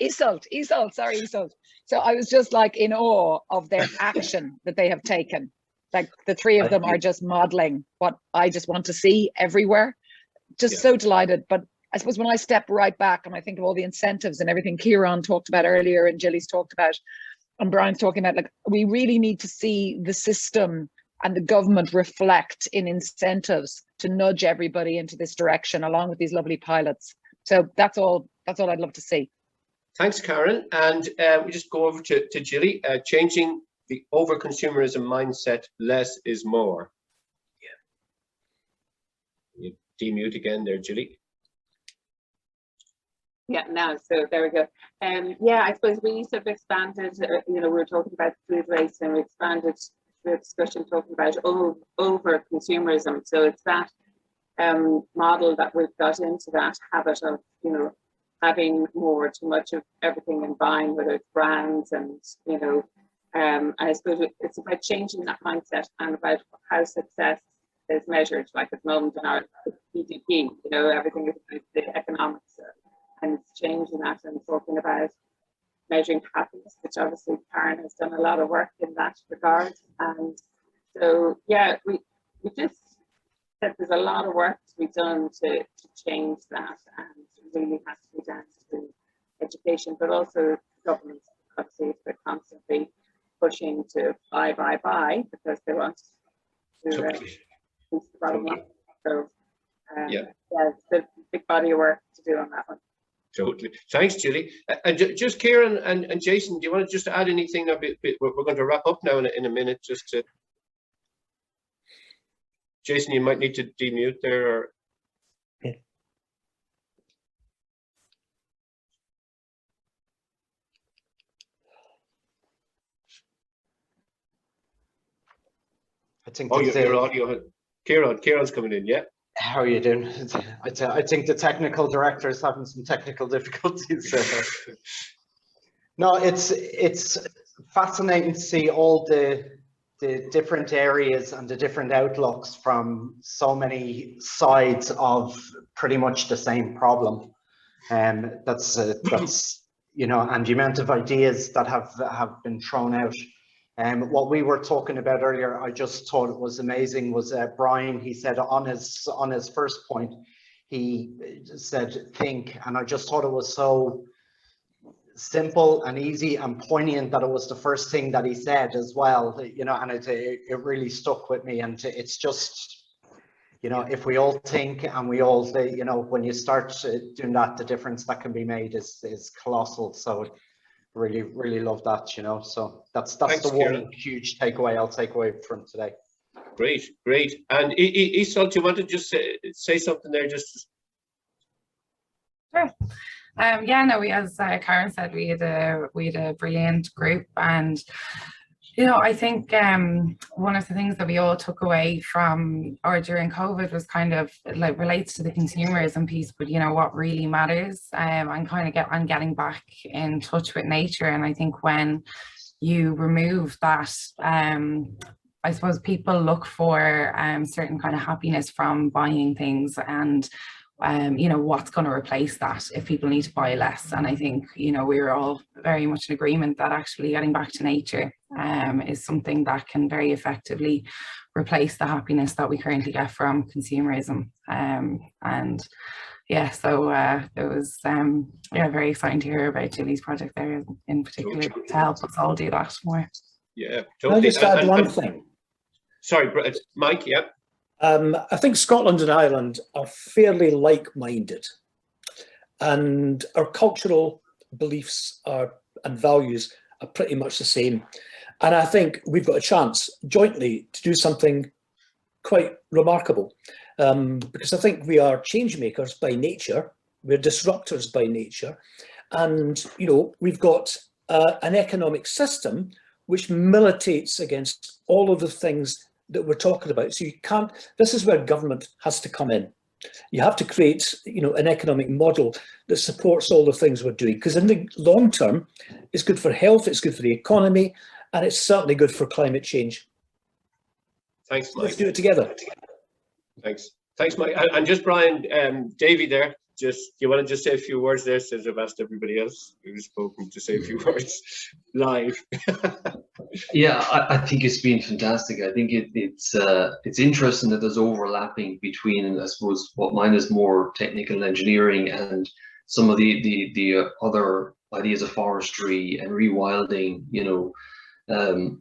Isolde, sorry, Isolde. So I was just like in awe of their action that they have taken. Like the three of them are just modeling what I just want to see everywhere. Just so delighted. But I suppose when I step right back and I think of all the incentives and everything Kieran talked about earlier and Gilly's talked about, and Brian's talking about, like, we really need to see the system and the government reflect in incentives to nudge everybody into this direction, along with these lovely pilots. So that's all I'd love to see. Thanks, Karen. And we just go over to Jilly, changing the over-consumerism mindset, less is more. Yeah. You demute again there, Jilly. Yeah, now, so there we go. Yeah, I suppose we sort of expanded, you know, we were talking about food waste, and we expanded the discussion talking about over consumerism. So it's that model that we've got into that habit of, you know, having more, too much of everything and buying, whether it's brands and, you know, I suppose it's about changing that mindset and about how success is measured, like at the moment in our GDP, you know, everything is about the economics, and it's changing that and talking about measuring happiness, which obviously Karen has done a lot of work in that regard. And so, yeah, we just said there's a lot of work to be done to change that, and it really has to be down to education, but also governments, obviously, if they're constantly pushing to buy because they want to boost the bottom line. So, yeah, it's a big body of work to do on that one. Totally. Thanks, Julie. And just Kieran and Jason, do you want to just add anything? We're going to wrap up now in a minute. Just to Jason, you might need to demute there. Or... Yeah. I think your audio. Kieran's coming in. Yeah. How are you doing? I think the technical director is having some technical difficulties. No, it's fascinating to see all the different areas and the different outlooks from so many sides of pretty much the same problem. That's you know, and the amount of ideas that have been thrown out. What we were talking about earlier, I just thought it was amazing, was Brian, he said on his first point, he said think, and I just thought it was so simple and easy and poignant that it was the first thing that he said as well, you know, and it really stuck with me. And it's just, you know, if we all think and we all, you know, when you start doing that, the difference that can be made is colossal. So really love that, you know. So that's Thanks, the one Kieran. huge takeaway I'll take away from today. Great. And Isol, do you want to just say something there? Just sure. Yeah, no, as Karen said, we had a brilliant group, and you know, I think one of the things that we all took away from or during COVID was kind of like relates to the consumerism piece, but you know what really matters, and kind of getting back in touch with nature. And I think when you remove that, I suppose people look for certain kind of happiness from buying things, and you know, what's going to replace that if people need to buy less. And I think, you know, we're all very much in agreement that actually getting back to nature is something that can very effectively replace the happiness that we currently get from consumerism. And yeah, so it was yeah, very exciting to hear about Julie's project there in particular to help us all do that more. Yeah, totally. Can I just add one thing? Sorry, Mike, yeah. I think Scotland and Ireland are fairly like-minded, and our cultural beliefs and values are pretty much the same. And I think we've got a chance jointly to do something quite remarkable, because I think we are change makers by nature, we're disruptors by nature, and you know, we've got an economic system which militates against all of the things that we're talking about. So you can't, this is where government has to come in. You have to create, you know, an economic model that supports all the things we're doing, because in the long term, it's good for health, it's good for the economy, and it's certainly good for climate change. Thanks, Mike. Let's do it together. Thanks, Mike. And just Brian, Davey there, do you want to just say a few words there, since I've asked everybody else who's spoken to say a few words live? Yeah, I think it's been fantastic. I think it's interesting that there's overlapping between, I suppose, what mine is more technical engineering and some of the other ideas of forestry and rewilding, you know,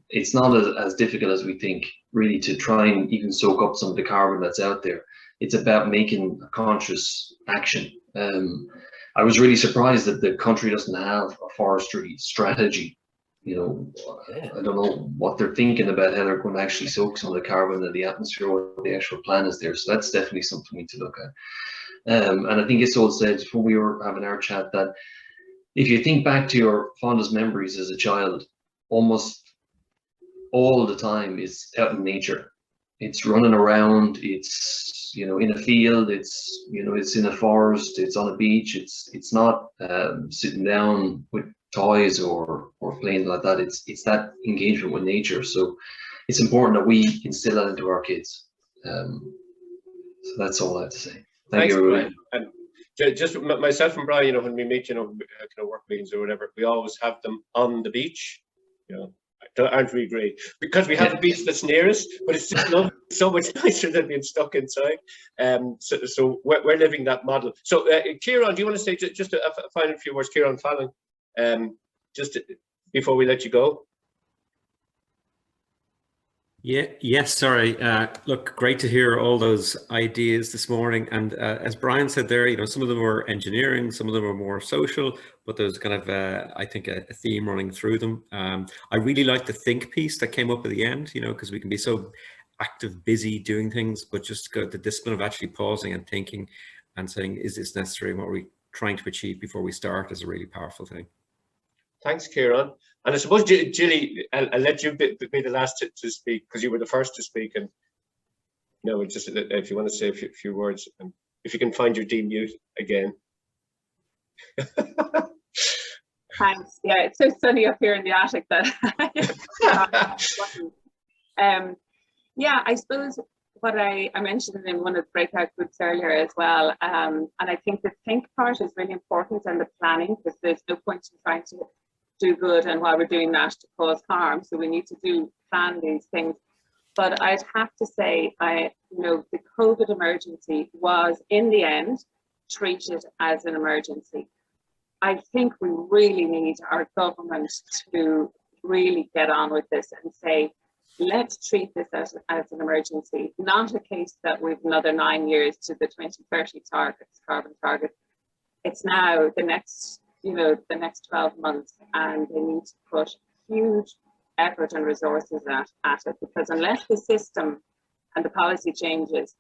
it's not as difficult as we think, really, to try and even soak up some of the carbon that's out there. It's about making a conscious action. I was really surprised that the country doesn't have a forestry strategy. You know, I don't know what they're thinking about, how they're going to actually soak some of the carbon in the atmosphere, or the actual plan is there. So that's definitely something we need to look at. And I think it's all said when we were having our chat that if you think back to your fondest memories as a child, almost all the time is out in nature. It's running around, it's, you know, in a field, it's, you know, it's in a forest, it's on a beach, it's not sitting down with toys or playing like that. It's that engagement with nature. So it's important that we instill that into our kids. So that's all I have to say. Thank you, everybody. And just myself and Brian, you know, when we meet, you know, kind of work meetings or whatever, we always have them on the beach, you know. Aren't we great? Because we have a beach that's near us, but it's just so much nicer than being stuck inside. So we're living that model. So Kieran, do you want to say just a final few words, Kieran Fallon, just before we let you go? Yes, sorry. Look, great to hear all those ideas this morning. And as Brian said there, you know, some of them were engineering, some of them were more social, but there's kind of, I think, a theme running through them. I really like the think piece that came up at the end, you know, because we can be so active, busy doing things, but just the discipline of actually pausing and thinking and saying, is this necessary? And what are we trying to achieve before we start is a really powerful thing. Thanks, Kieran. And I suppose, Gilly, I'll let you be the last to speak, because you were the first to speak. And you know, just if you want to say a few words, and if you can find your demute again. Thanks. Yeah, it's so sunny up here in the attic that. Yeah, I suppose what I mentioned in one of the breakout groups earlier as well, and I think the think part is really important, and the planning, because there's no point in trying to do good and while we're doing that to cause harm. So we need to plan these things. But I'd have to say, you know, the COVID emergency was in the end treated as an emergency. I think we really need our government to really get on with this and say, let's treat this as an emergency, not a case that we've another 9 years to the 2030 targets, carbon target. It's now the next, you know, the next 12 months, and they need to put huge effort and resources at it, because unless the system and the policy changes,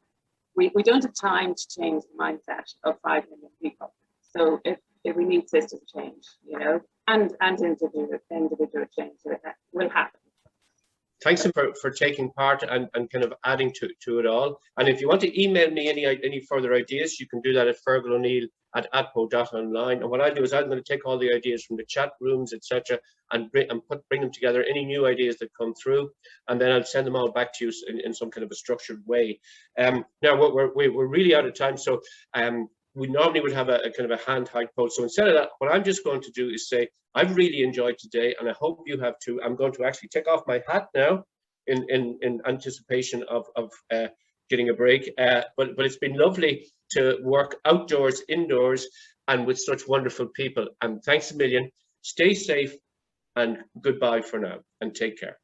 we don't have time to change the mindset of 5 million people. So if we need system change, you know, and individual change, that will happen. Thanks for taking part and kind of adding to it all. And if you want to email me any further ideas, you can do that at fergalO'Neill@atpo.online. And what I'll do is I'm going to take all the ideas from the chat rooms, etc., and bring them together, any new ideas that come through, and then I'll send them all back to you in some kind of a structured way. Now we're really out of time, so we normally would have a kind of a hand high post. So instead of that, what I'm just going to do is say, I've really enjoyed today, and I hope you have too. I'm going to actually take off my hat now in anticipation of getting a break. But it's been lovely to work outdoors, indoors, and with such wonderful people. And thanks a million. Stay safe, and goodbye for now, and take care.